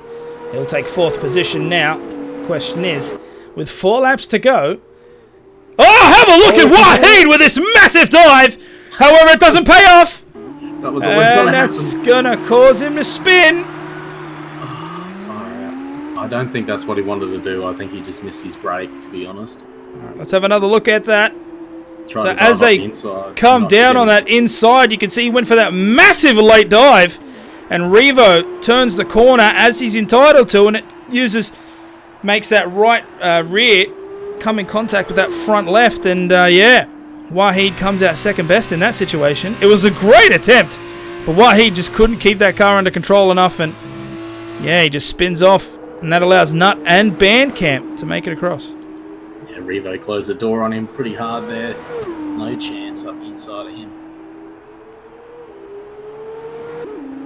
He'll take 4th position now. The question is, with 4 laps to go... Oh, have a look at Wahid with this massive dive! However, it doesn't pay off! That was always going to that's happen. going to cause him to spin. I don't think that's what he wanted to do. I think he just missed his break, to be honest. All right, let's have another look at that. Tried So to dive as they up the inside, come not down on getting- that inside, you can see he went for that massive late dive. And Revo turns the corner as he's entitled to, and it makes that right rear come in contact with that front left. And Wahid comes out second best in that situation. It was a great attempt, but Wahid just couldn't keep that car under control enough, and he just spins off, and that allows Nut and Bandcamp to make it across. Yeah, Revo closed the door on him pretty hard there. No chance up the inside of him.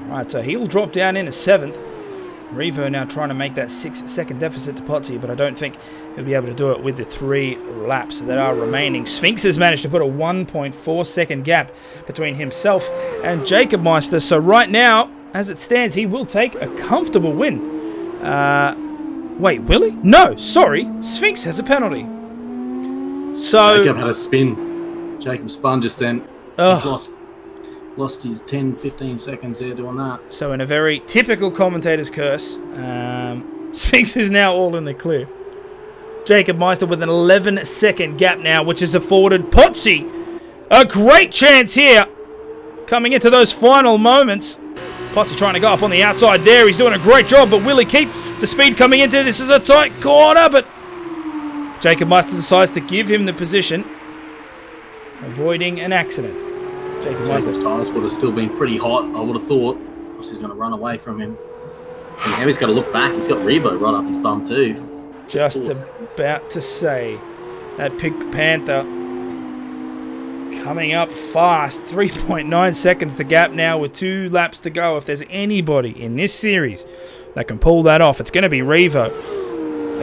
Alright, so he'll drop down into 7th. Revo now trying to make that 6-second deficit to Potsy, but I don't think he'll be able to do it with the 3 laps that are remaining. Sphinx has managed to put a 1.4 second gap between himself and Jacob Meister. So right now, as it stands, he will take a comfortable win. Wait, will he? No, sorry. Sphinx has a penalty. So Jacob had a spin. Jacob spun just then. He's lost his 10-15 seconds there doing that. So in a very typical commentator's curse, Sphinx is now all in the clear. Jacob Meister with an 11-second gap now, which has afforded Potsy a great chance here. Coming into those final moments. Potsy trying to go up on the outside there. He's doing a great job, but will he keep the speed coming into this? Is a tight corner, but Jacob Meister decides to give him the position, avoiding an accident. Jacob's tyres would have still been pretty hot, I would have thought. He's going to run away from him. And now he's got to look back. He's got Revo right up his bum too. Just about to say, that Pink Panther coming up fast. 3.9 seconds the gap now with 2 laps to go. If there's anybody in this series that can pull that off, it's going to be Revo.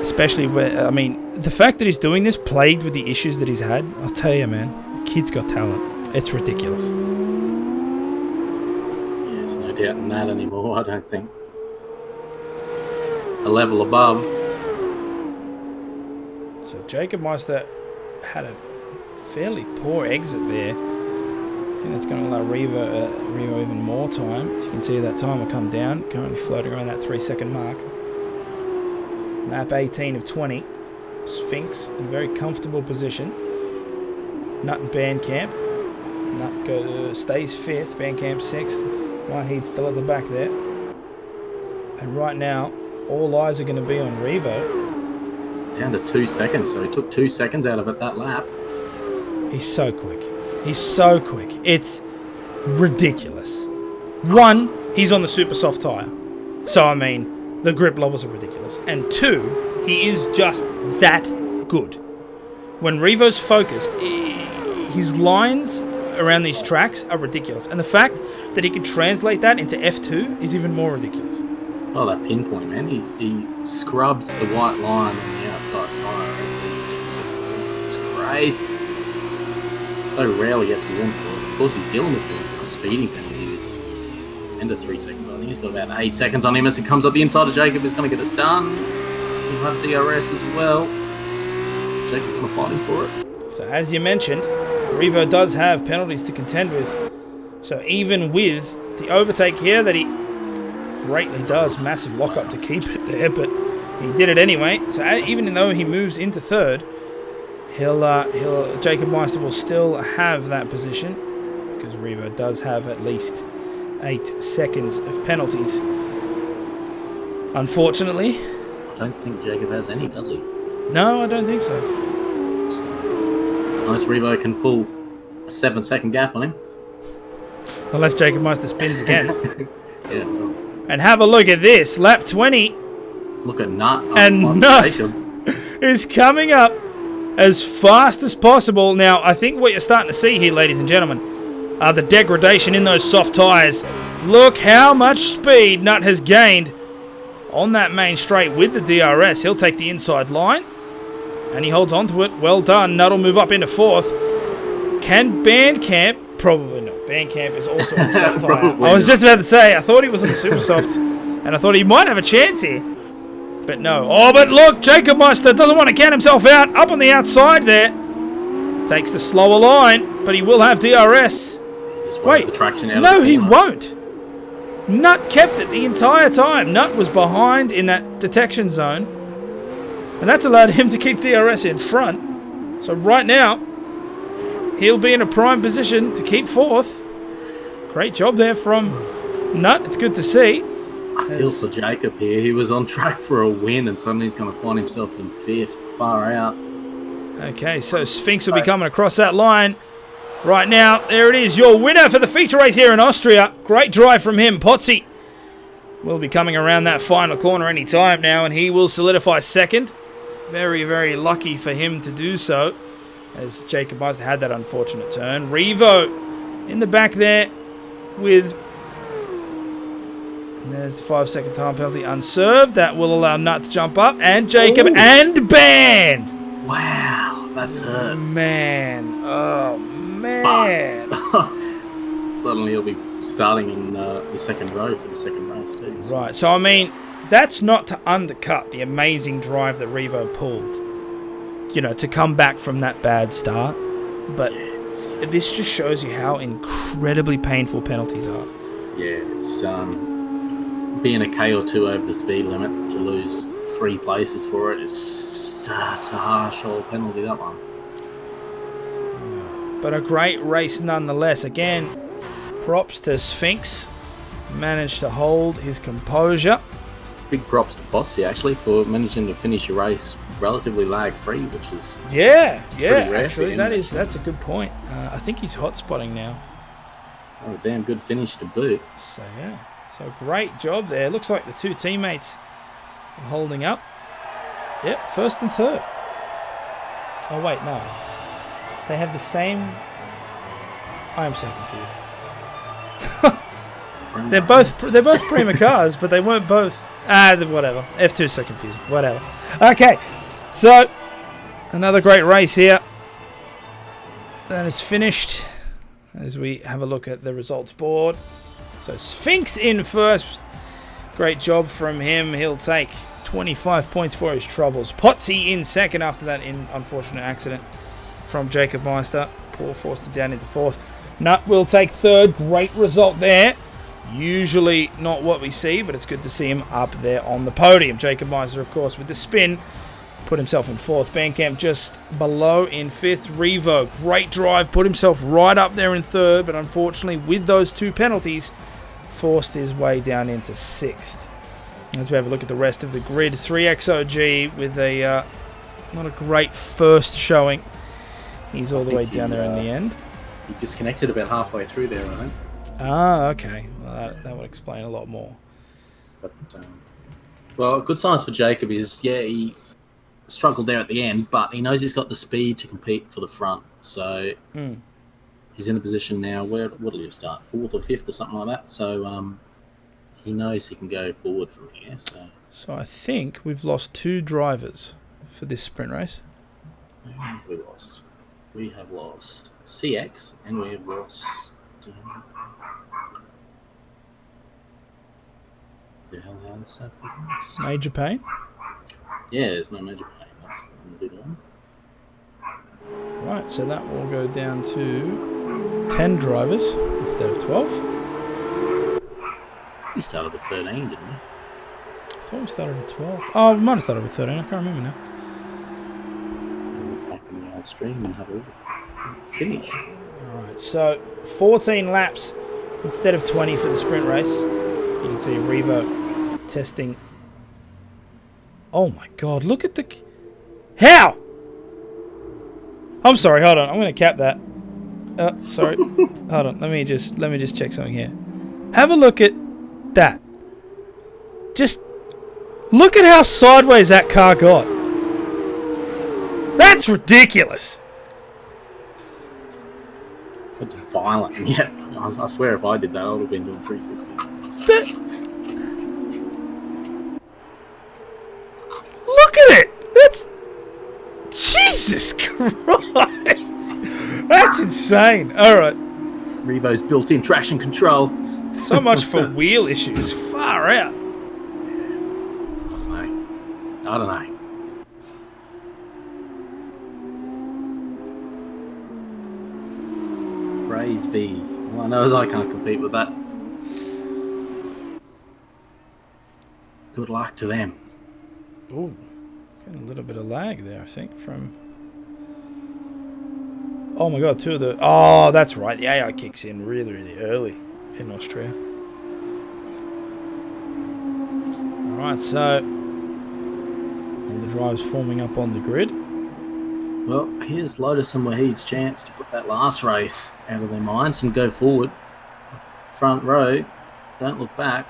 Especially where, the fact that he's doing this plagued with the issues that he's had, I'll tell you, man, the kid's got talent. It's ridiculous. Yeah, there's no doubt in that anymore, I don't think. A level above. So Jacob Meister had a fairly poor exit there. I think that's going to allow Revo even more time. As you can see, that time will come down, currently floating around that 3-second mark. Lap 18 of 20. Sphinx in a very comfortable position. Nut and Bandcamp. Nut stays 5th, Bandcamp 6th. Wahid still at the back there. And right now, all eyes are going to be on Revo. Down to 2 seconds, so he took 2 seconds out of it that lap. He's so quick. He's so quick. It's ridiculous. 1, he's on the super soft tyre. So, the grip levels are ridiculous. And 2, he is just that good. When Revo's focused, his lines around these tracks are ridiculous. And the fact that he can translate that into F2 is even more ridiculous. Oh, that pinpoint, man. He scrubs the white line on the outside tyre. It's crazy. So rarely gets warned for it. Of course, he's dealing with a speeding penalty. It's under 3 seconds. I think he's got about 8 seconds on him as he comes up the inside of Jacob. He's going to get it done. He'll have DRS as well. Jacob's going to fight him for it. So as you mentioned, Revo does have penalties to contend with. So even with the overtake here that he greatly does, massive lockup to keep it there, but he did it anyway. So even though he moves into 3rd, Jacob Meister will still have that position because Revo does have at least 8 seconds of penalties. Unfortunately. I don't think Jacob has any, does he? No, I don't think so. Unless Revo can pull a 7-second gap on him. Unless Jacob Meister spins again. Yeah. Well, and have a look at this. Lap 20. look at Nut. And Nut is coming up as fast as possible. Now, I think what you're starting to see here, ladies and gentlemen, are the degradation in those soft tyres. Look how much speed Nut has gained on that main straight with the DRS. He'll take the inside line. And he holds on to it. Well done. Nut will move up into 4th. Can Bandcamp probably not. Bandcamp is also on the soft tyre. Probably I was not. just about to say, I thought he was on the super soft, and I thought he might have a chance here. But no. Oh, but look, Jacob Meister doesn't want to count himself out. Up on the outside there. Takes the slower line, but he will have DRS. Just Wait, the traction out no, of the he corner. won't. Nut kept it the entire time. Nut was behind in that detection zone, and that's allowed him to keep DRS in front. So right now, he'll be in a prime position to keep fourth. Great job there from Nut. It's good to see. I feel for Jacob here. He was on track for a win, and suddenly he's going to find himself in fifth, far out. Okay, so Sphinx will be coming across that line right now. There it is, your winner for the feature race here in Austria. Great drive from him. Potsy will be coming around that final corner any time now, and he will solidify second. Very, very lucky for him to do so, as Jacob Meister had that unfortunate turn. Revo in the back there with... And there's the 5-second time penalty unserved. That will allow Nut to jump up. And Jacob and banned. Wow, that's hurt. Man. Oh, man. Suddenly he'll be starting in the second row for the second race too. So. Right, so I mean, that's not to undercut the amazing drive that Revo pulled. You know, to come back from that bad start. But this just shows you how incredibly painful penalties are. Yeah, it's being a K or two over the speed limit to lose 3 places for it. It's a harsh old penalty, that one. But a great race nonetheless. Again, props to Sphinx. Managed to hold his composure. Big props to Botsy actually for managing to finish a race relatively lag-free, which is Yeah, rare for actually, him. that's a good point. I think he's hot spotting now. a damn good finish to boot. So yeah, so great job there. Looks like the two teammates are holding up. Yep, first and third. Oh wait, no, they have the same. I am so confused. They're both Prima cars, but they weren't both. Whatever. F2's so confusing. Whatever. Okay, so another great race here. That is finished. As we have a look at the results board. So Sphinx in first. Great job from him. He'll take 25 points for his troubles. Potsy in second after that unfortunate accident from Jacob Meister. Paul forced him down into fourth. Nut will take third. Great result there. Usually not what we see, but it's good to see him up there on the podium. Jacob Meister, of course, with the spin, put himself in fourth. Bandcamp just below in fifth. Revo, great drive, put himself right up there in third, but unfortunately with those two penalties, forced his way down into sixth. As we have a look at the rest of the grid, 3XOG with a not a great first showing. He's all the way down there in the end. He disconnected about halfway through there, I think. Ah, okay. Well, that would explain a lot more. But well, good signs for Jacob is, he struggled there at the end, but he knows he's got the speed to compete for the front. So he's in a position now where, what did he start? 4th or 5th or something like that. So he knows he can go forward from here. So I think we've lost 2 drivers for this sprint race. who have we lost? We have lost CX and we have lost... the hell else have we lost? Major pain. Yeah, there's no major pain. That's the big one. Right, so that will go down to 10 drivers instead of 12. We started with 13, didn't we? I thought we started with 12. Oh, we might have started with 13. I can't remember now. Back in the old stream and have a look. Finish. Alright, so 14 laps instead of 20 for the sprint race. You can see Revo testing. Oh my god, look at the... How? I'm sorry, hold on. I'm going to cap that. Sorry. Hold on. Let me just check something here. Have a look at that. Just look at how sideways that car got. That's ridiculous. It's violent. Yeah, I swear if I did that, I would have been doing 360. Look at it. That's... Jesus Christ. That's insane. All right. Revo's built-in traction control. So much for wheel issues. Far out. I don't know. Praise be. All I know is I can't compete with that. Good luck to them. Ooh, getting a little bit of lag there, I think, from... Oh my god, 2 of the... Oh, that's right. The AI kicks in really, really early in Austria. Alright, so... all the drives forming up on the grid. Well, here's Lotus and Wahid's chance to put that last race out of their minds and go forward. Front row, don't look back.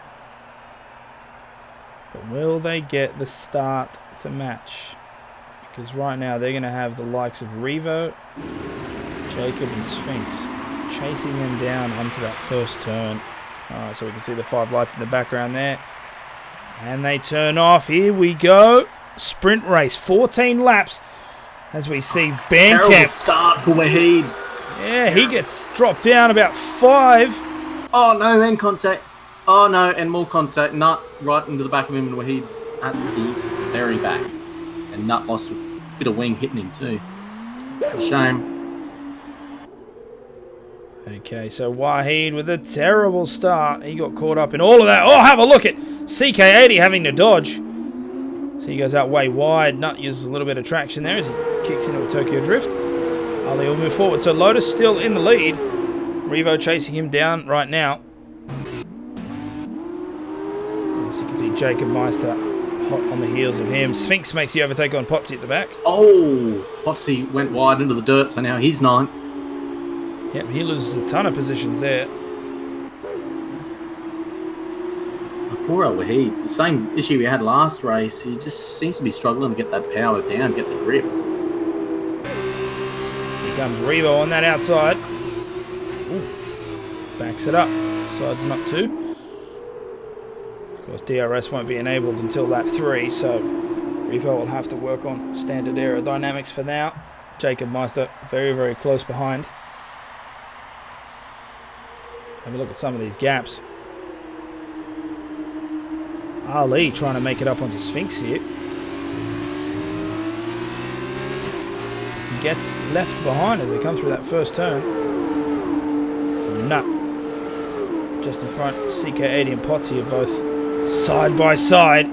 But will they get the start to match? Because right now they're going to have the likes of Revo, Jacob and Sphinx chasing them down onto that first turn. Alright, so we can see the 5 lights in the background there. And they turn off. Here we go. Sprint race, 14 laps. As we see Terrible Bandcamp. start for Wahid. Yeah, he gets dropped down about 5. Oh no, and contact. Oh no, and more contact. Nut right into the back of him, and Wahid's at the very back. And Nut lost a bit of wing hitting him too. A shame. Okay, so Wahid with a terrible start. He got caught up in all of that. Oh, have a look at CK80 having to dodge. So he goes out way wide. Nut uses a little bit of traction there as he kicks into a Tokyo Drift. Ali will move forward. So Lotus still in the lead. Revo chasing him down right now. As you can see, Jacob Meister hot on the heels of him. Sphinx makes the overtake on Potsy at the back. Oh, Potsy went wide into the dirt, so now he's 9. Yep, he loses a ton of positions there. Poor old Wahid. The same issue we had last race. He just seems to be struggling to get that power down, get the grip. Here comes Revo on that outside. Ooh. Backs it up. Sides up 2. Of course, DRS won't be enabled until lap 3, so Revo will have to work on standard aerodynamics for now. Jacob Meister very, very close behind. Have a look at some of these gaps. Ali trying to make it up onto Sphinx here. He gets left behind as they come through that first turn. Nut just in front. CK80 and Potsy are both side by side.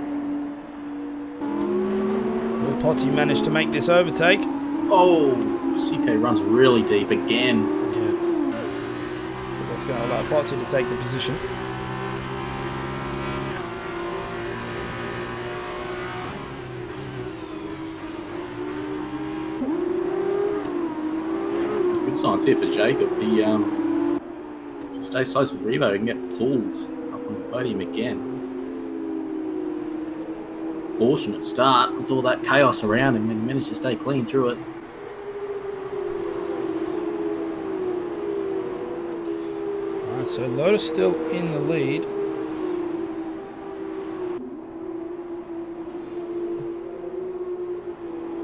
Will Potsy manage to make this overtake? Oh, CK runs really deep again. Yeah. So that's going to allow Potsy to take the position. Good signs here for Jacob. He, if he stays close with Revo, he can get pulled up on the podium again. Fortunate start with all that chaos around him, and he managed to stay clean through it. Alright, so Lotus still in the lead.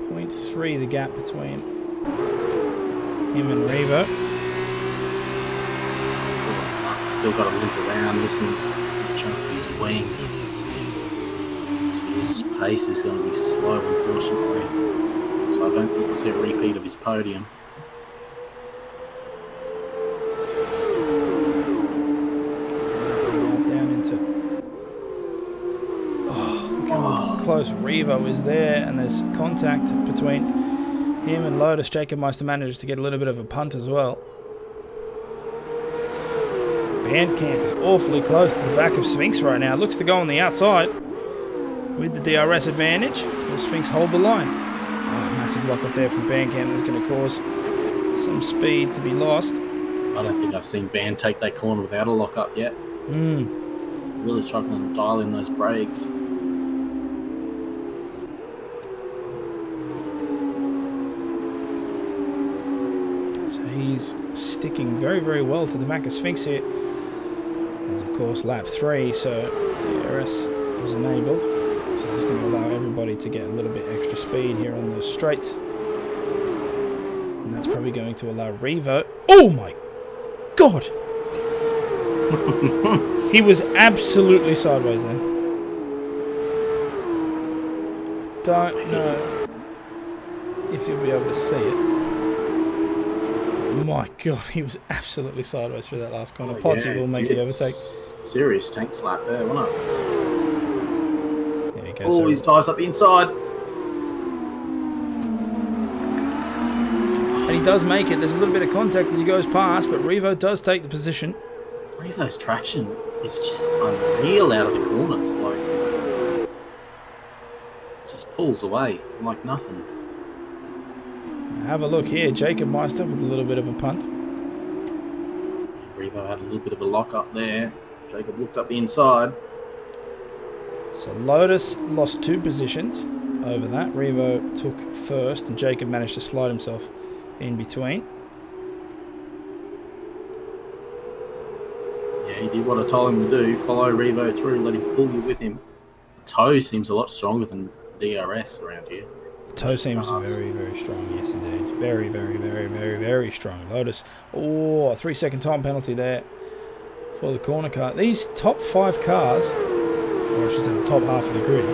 .3 the gap between him and Revo. Still got to limp around, listen, chunk of his wing. So his pace is going to be slow, unfortunately. So I don't think we'll see a repeat of his podium. Down into... Oh, look how close Revo is there, and there's contact between him and Lotus. Jacob Meister manages to get a little bit of a punt as well. Bandcamp is awfully close to the back of Sphinx right now. Looks to go on the outside with the DRS advantage. Will Sphinx hold the line? Oh, massive lock up there from Bandcamp. That's going to cause some speed to be lost. I don't think I've seen Band take that corner without a lock-up yet. Really struggling to dial in those brakes. So he's sticking very, very well to the back of Sphinx here. As of course lap 3, so DRS was enabled. So this is going to allow everybody to get a little bit extra speed here on those straights. And that's probably going to allow Revo. Oh my God! He was absolutely sideways then. Don't know if you'll be able to see it. My God, he was absolutely sideways through that last corner. Potsy will make the overtake. Serious tank slap there, wasn't it? There he goes. Oh, his tyres up the inside. And he does make it. There's a little bit of contact as he goes past, but Revo does take the position. Revo's traction is just unreal out of the corners. Like, just pulls away like nothing. Have a look here. Jacob Meister with a little bit of a punt. Revo had a little bit of a lock up there. Jacob looked up the inside. So Lotus lost 2 positions over that. Revo took first, and Jacob managed to slide himself in between. Yeah, he did what I told him to do. Follow Revo through, let him pull you with him. Toe seems a lot stronger than DRS around here. Toe seems very, very strong. Yes, indeed. Very, very, very, very, very strong. Lotus. Oh, a 3-second time penalty there for the corner car. These top 5 cars, or I should say the top half of the grid,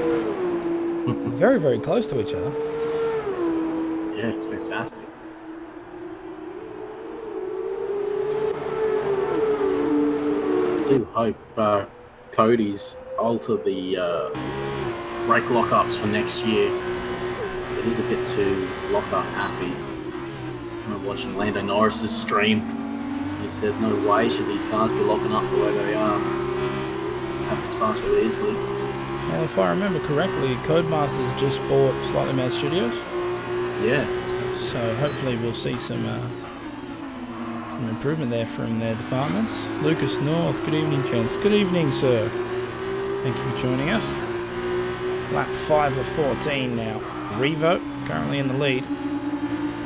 very, very close to each other. Yeah, it's fantastic. I do hope Cody's alter the brake lockups for next year. It is a bit too lock-up happy. I'm watching Lando Norris's stream. He said, no way should these cars be locking up the way they are. It happens far too easily. Well, if I remember correctly, Codemasters just bought Slightly Mad Studios. Yeah. So hopefully we'll see some improvement there from their departments. Lucas North, good evening, gents. Good evening, sir. Thank you for joining us. Lap 5 of 14 now. Revo currently in the lead.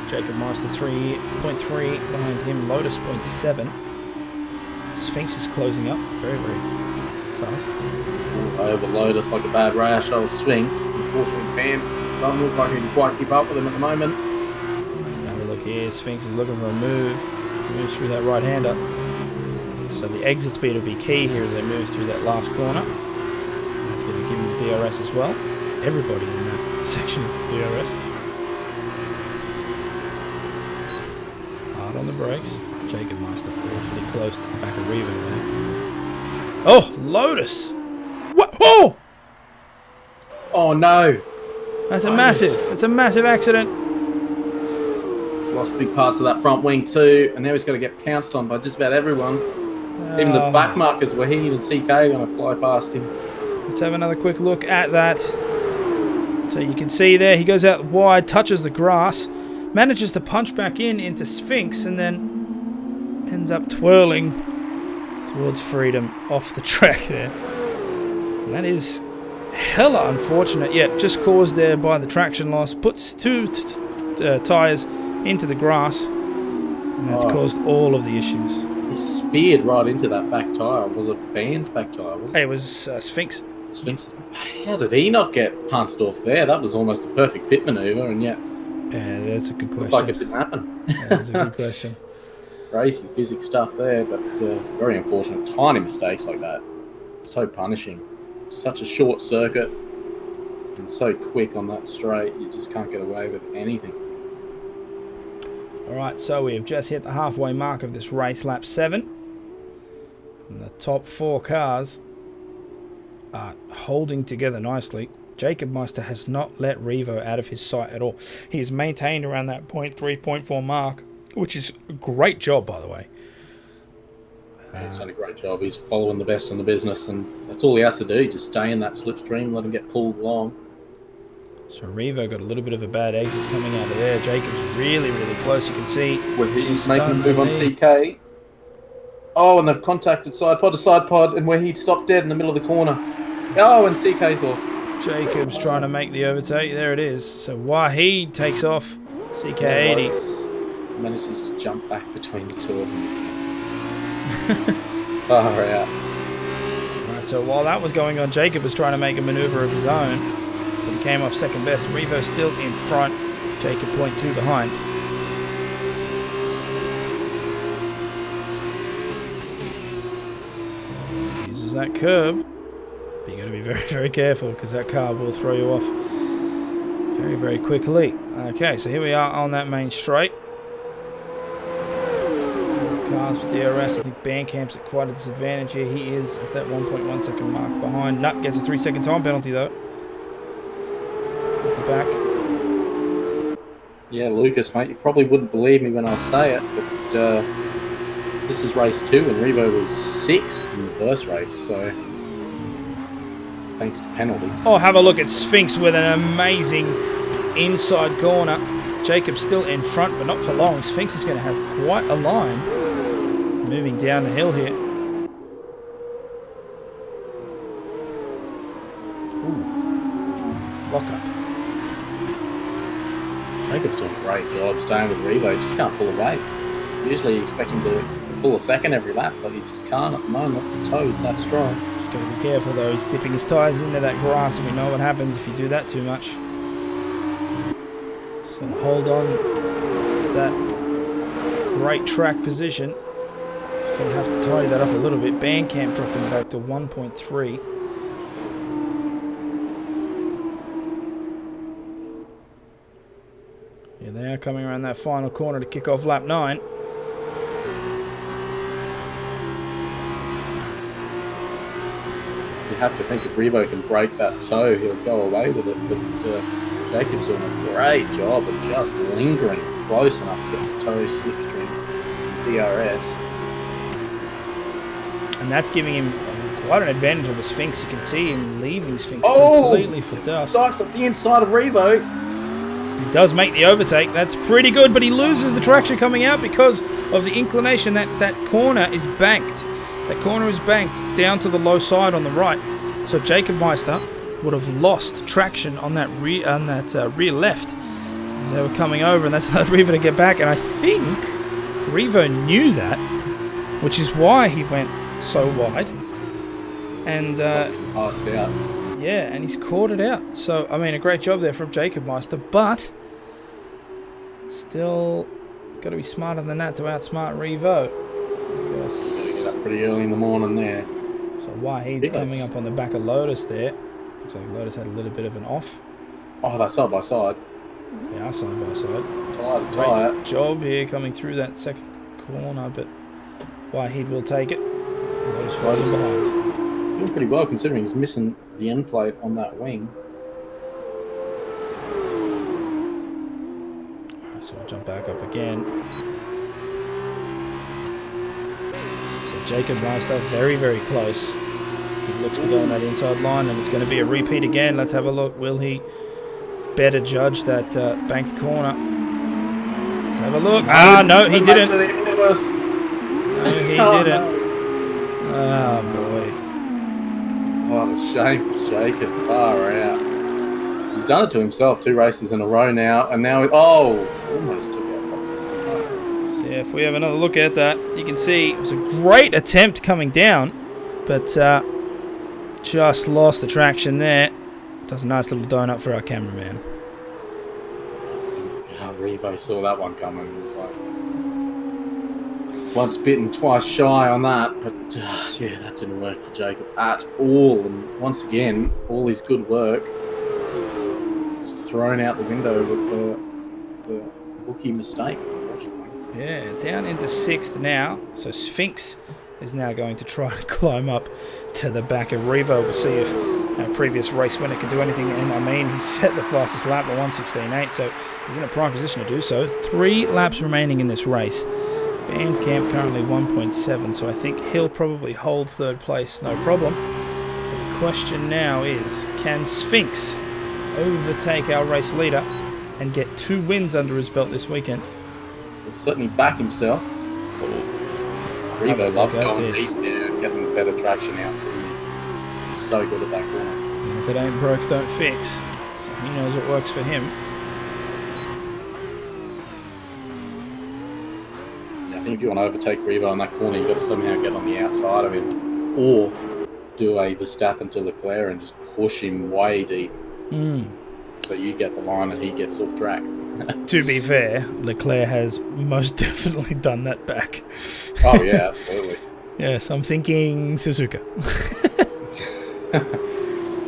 Jacob Meister 3.3 behind him. Lotus 0.7. Sphinx is closing up very, very fast. Over Lotus like a bad rash. Old Sphinx. Unfortunately, Bam doesn't look like he can quite keep up with him at the moment. Have a look here. Sphinx is looking for a move. Moves through that right-hander. So the exit speed will be key here as they move through that last corner. That's going to give him the DRS as well. Everybody in that section is DRS. Hard on the brakes. Jacob Meister awfully close to the back of Revo there. Oh, Lotus! What? Oh! Oh no! That's a massive accident. He's lost big parts of that front wing too, and now he's going to get pounced on by just about everyone. Even the back markers were he and CK are going to fly past him. Let's have another quick look at that. So you can see there, he goes out wide, touches the grass, manages to punch back into Sphinx, and then ends up twirling towards freedom off the track there. And that is hella unfortunate. Yeah, just caused there by the traction loss. Puts 2 tyres into the grass, and that's caused all of the issues. He speared right into that back tyre. Was it Band's back tyre? It was Sphinx. Sphinx. How did he not get punted off there? That was almost a perfect pit manoeuvre, and yet... Yeah, that's a good question. Looked like it didn't happen. That's a good question. Crazy physics stuff there, but very unfortunate. Tiny mistakes like that. So punishing. Such a short circuit, and so quick on that straight. You just can't get away with anything. Alright, so we have just hit the halfway mark of this race, lap 7. And the top 4 cars are holding together nicely. Jacob Meister has not let Revo out of his sight at all. He has maintained around that 0.3, 0.4 mark, which is a great job, by the way. He's done a great job. He's following the best in the business, and that's all he has to do. Just stay in that slipstream, let him get pulled along. So Revo got a little bit of a bad exit coming out of there. Jacob's really, really close. You can see when he's making a move on CK. Oh, and they've contacted side pod to side pod, and where he stopped dead in the middle of the corner. Oh, and CK's off. Jacob's trying to make the overtake. There it is. So Wahid takes off. CK80 manages to jump back between the two of them. Far out. Right, so while that was going on, Jacob was trying to make a manoeuvre of his own. But he came off second best. Revo still in front. Jacob 0.2 behind. that curb. But you got to be very, very careful because that car will throw you off very, very quickly. Okay, so here we are on that main straight. Cars with DRS. I think Bandcamp's at quite a disadvantage here. He is at that 1.1 second mark behind. Nut gets a 3-second time penalty though. At the back. Yeah, Lucas, mate, you probably wouldn't believe me when I say it, but this is race 2 and Revo was 6th in the first race, so thanks to penalties. Oh, have a look at Sphinx with an amazing inside corner. Jacob's still in front, but not for long. Sphinx is going to have quite a line moving down the hill here. Ooh. Lock up. Jacob's doing a great job staying with Revo, just can't pull away. Usually you expect him to pull a second every lap, but he just can't at the moment. The toe's that strong. Just got to be careful though, he's dipping his tyres into that grass and we know what happens if you do that too much. So hold on to that great track position. Just going to have to tidy that up a little bit. Bandcamp dropping back to 1.3. Here they are coming around that final corner to kick off lap 9. You have to think if Revo can break that toe, he'll go away with it, but Jacob's doing a great job of just lingering close enough to get the toe slipstream DRS. And that's giving him quite an advantage over Sphinx. You can see him leaving Sphinx completely for dust. Dives at the inside of Revo. He does make the overtake. That's pretty good, but he loses the traction coming out because of the inclination. That corner is banked. That corner is banked down to the low side on the right. So Jacob Meister would have lost traction on that rear left as they were coming over, and that's allowed Revo to get back. And I think Revo knew that, which is why he went so wide. And Passed out. yeah, and he's caught it out. So, I mean, a great job there from Jacob Meister, but still got to be smarter than that to outsmart Revo. Get up pretty early in the morning there. So Wahid's coming up on the back of Lotus there. Looks like Lotus had a little bit of an off. Oh, they're side by side. They are side by side. Tire to tire. Great job here coming through that second corner, but Wahid will take it. Lotus falls in behind. Doing pretty well considering he's missing the end plate on that wing. Alright, so we'll jump back up again. So Jacob Meister very, very close. He looks to go on that inside line, and it's going to be a repeat again. Let's have a look. Will he better judge that banked corner? Let's have a look. Ah, no, he didn't. No, he didn't. Oh, boy. What a shame for Jacob. Far out. He's done it to himself 2 races in a row now, and now almost took out lots of time. So yeah, if we have another look at that, you can see it was a great attempt coming down, but just lost the traction there. Does a nice little donut for our cameraman. Revo saw that one coming. He was like, once bitten, twice shy on that, but yeah, that didn't work for Jacob at all. And once again, all his good work is thrown out the window with the rookie mistake, unfortunately. Yeah, down into 6th now. So Sphinx is now going to try to climb up to the back of Revo. We'll see if our previous race winner can do anything. And I mean, he set the fastest lap at 1:16.8, so he's in a prime position to do so. 3 laps remaining in this race. Bandcamp currently 1.7, so I think he'll probably hold 3rd place, no problem. But the question now is, can Sphinx overtake our race leader and get 2 wins under his belt this weekend? He'll certainly back himself. Revo loves going deep there and getting the better traction out. He's so good at that corner. If it ain't broke, don't fix. So he knows what works for him. I think if you want to overtake Revo on that corner, you've got to somehow get on the outside of him, or do a Verstappen to Leclerc and just push him way deep. So you get the line and he gets off track. To be fair, Leclerc has most definitely done that back. Oh yeah, absolutely. Yes, I'm thinking Suzuka.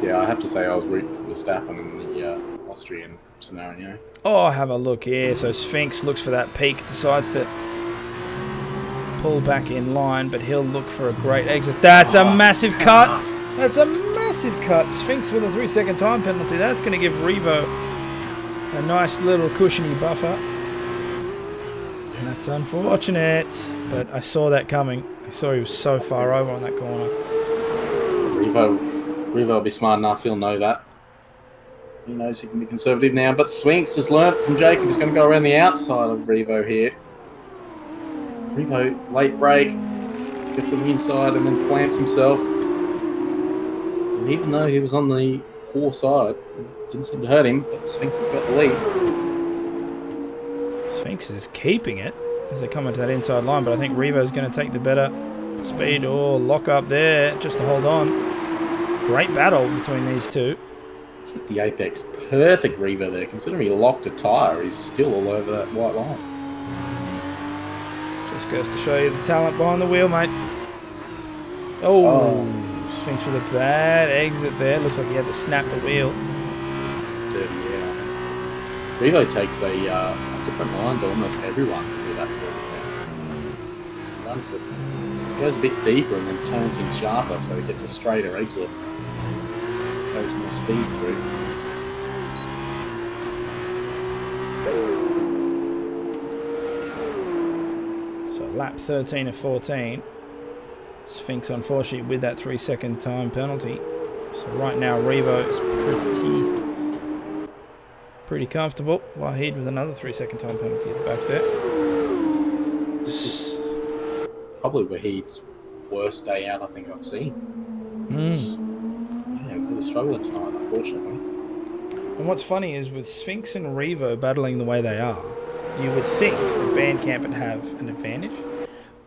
Yeah, I have to say I was rooting for Verstappen in the Austrian scenario. Oh, have a look here. So Sphinx looks for that peak, decides to pull back in line, but he'll look for a great exit. That's a massive cut. That's a massive cut. Sphinx with a 3-second time penalty. That's going to give Revo a nice little cushiony buffer. And that's unfortunate, but I saw that coming. I saw he was so far over on that corner. Revo will be smart enough. He'll know that. He knows he can be conservative now, but Sphinx has learnt from Jacob. He's going to go around the outside of Revo here. Revo, late break, gets on the inside and then plants himself. And even though he was on the poor side, it didn't seem to hurt him, but Sphinx has got the lead. Sphinx is keeping it as they come into that inside line, but I think Revo's going to take the better speed. Oh, lock up there just to hold on. Great battle between these two. Hit the apex. Perfect Revo there. Considering he locked a tyre, he's still all over that white line. Just goes to show you the talent behind the wheel, mate. Oh. Sphinx with a bad exit there. Looks like he had to snap the wheel. Dirty, yeah. Revo takes a different line to almost everyone with that runs it. Goes a bit deeper and then turns in sharper, so he gets a straighter exit. Goes more speed through. So lap 13 of 14. Sphinx unfortunately with that 3-second time penalty. So right now Revo is pretty comfortable. Wahid with another 3-second time penalty at the back there. This is probably Wahid's worst day out I think I've seen. Yeah, really struggling tonight, unfortunately. And what's funny is with Sphinx and Revo battling the way they are, you would think that Bandcamp would have an advantage,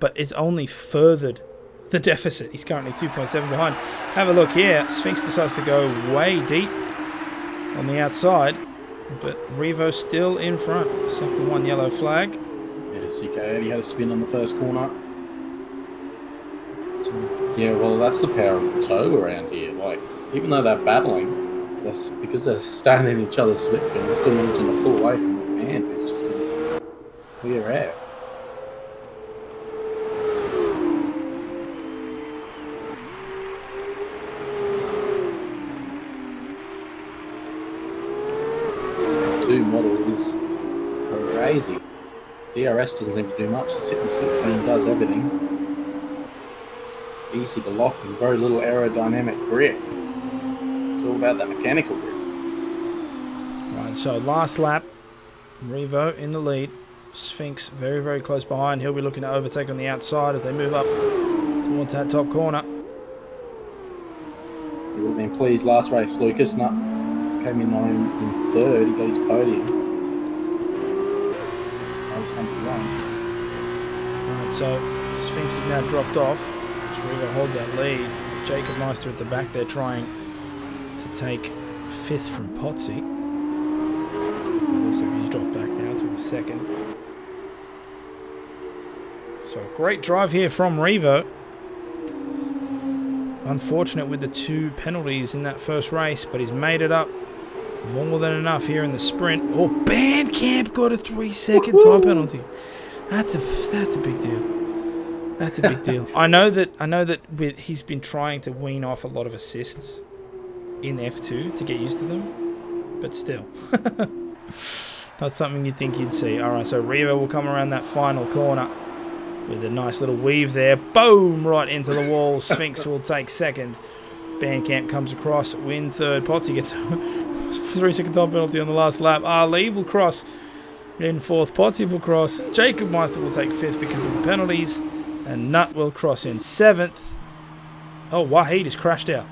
but it's only furthered the deficit. He's currently 2.7 behind. Have a look here. Sphinx decides to go way deep on the outside, but Revo still in front. Except the one yellow flag. Yeah, CK80 had a spin on the first corner. Yeah, well, that's the power of the toe around here. Like, even though they're battling, that's because they're standing in each other's slipstream, they're still managing to pull away from the man who's just in clear air. This F2 model is crazy. DRS doesn't seem to do much. Sitting slipstream does everything. Easy to lock and very little aerodynamic grip. It's all about that mechanical grip. Right, so last lap, Revo in the lead. Sphinx very, very close behind. He'll be looking to overtake on the outside as they move up towards that top corner. He would have been pleased last race. Lucas Nutt came in third. He got his podium. Right, so Sphinx is now dropped off. Revo holds that lead. Jacob Meister at the back there trying to take 5th from Potsy. Looks like he's dropped back now to a 2nd. So great drive here from Revo. Unfortunate with the 2 penalties in that first race, but he's made it up more than enough here in the sprint. Oh, Bandcamp got a 3-second time penalty. That's a big deal. That's a big deal. I know that he's been trying to wean off a lot of assists in F2 to get used to them, but still. Not something you'd think you'd see. Alright, so Revo will come around that final corner with a nice little weave there. Boom! Right into the wall. Sphinx will take 2nd. Bandcamp comes across, win 3rd. Potsy gets a 3-second time penalty on the last lap. Ali will cross in 4th. Potsy will cross. Jacob Meister will take 5th because of the penalties. And Nutt will cross in 7th. Oh, Wahid has crashed out.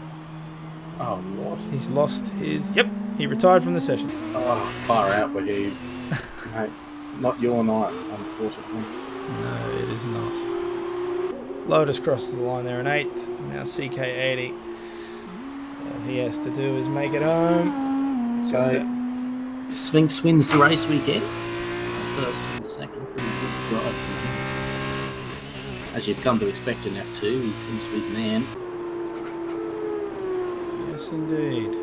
Oh, what? He's lost his... Yep, he retired from the session. Oh, far out, Wahid. Mate, not your night, unfortunately. No, it is not. Lotus crosses the line there in 8th. And now CK80. All he has to do is make it home. So, Sphinx wins the race weekend. First and the second. Pretty good drive from him. As you've come to expect in F2, he seems to be the man. Yes, indeed.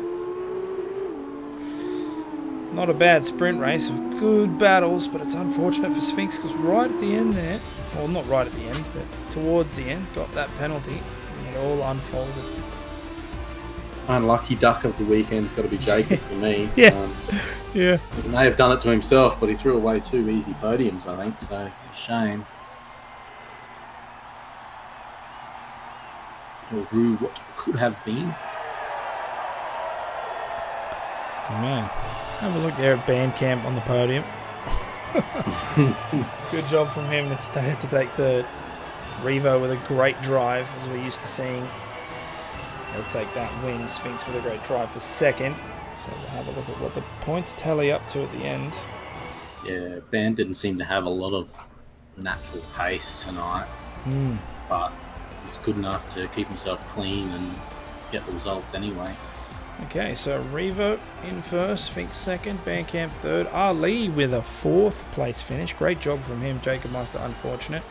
Not a bad sprint race. Good battles, but it's unfortunate for Sphinx because right at the end there, well, not right at the end, but towards the end, got that penalty, and it all unfolded. Unlucky duck of the weekend's got to be Jacob for me. Yeah. Yeah. He may have done it to himself, but he threw away 2 easy podiums, I think, so shame. He'll rue what could have been. Oh, man. Have a look there at Bandcamp on the podium. Good job from him to take third. Revo with a great drive, as we're used to seeing. He'll take that win. Sphinx with a great drive for second. So we'll have a look at what the points tally up to at the end. Yeah, Band didn't seem to have a lot of natural pace tonight, but he's good enough to keep himself clean and get the results anyway. Okay, so Revo in first, Sphinx second, Bandcamp third, Ali with a 4th place finish. Great job from him. Jacob Master unfortunate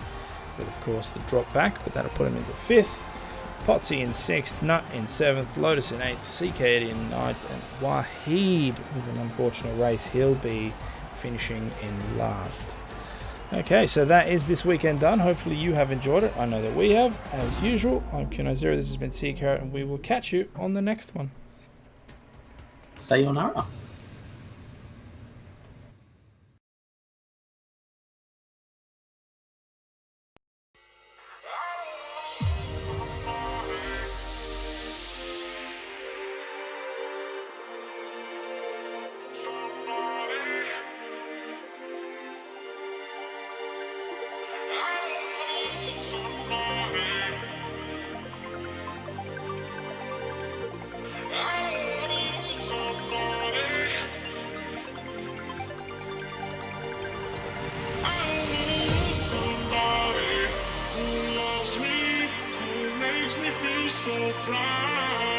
with, of course, the drop back, but that'll put him into 5th. Potsy in 6th, Nut in 7th, Lotus in 8th, CK in 9th, and Wahid with an unfortunate race. He'll be finishing in last. Okay, so that is this weekend done. Hopefully you have enjoyed it. I know that we have. As usual, I'm Kuno Zero. This has been Sea Carrot, and we will catch you on the next one. Sayonara. So fly.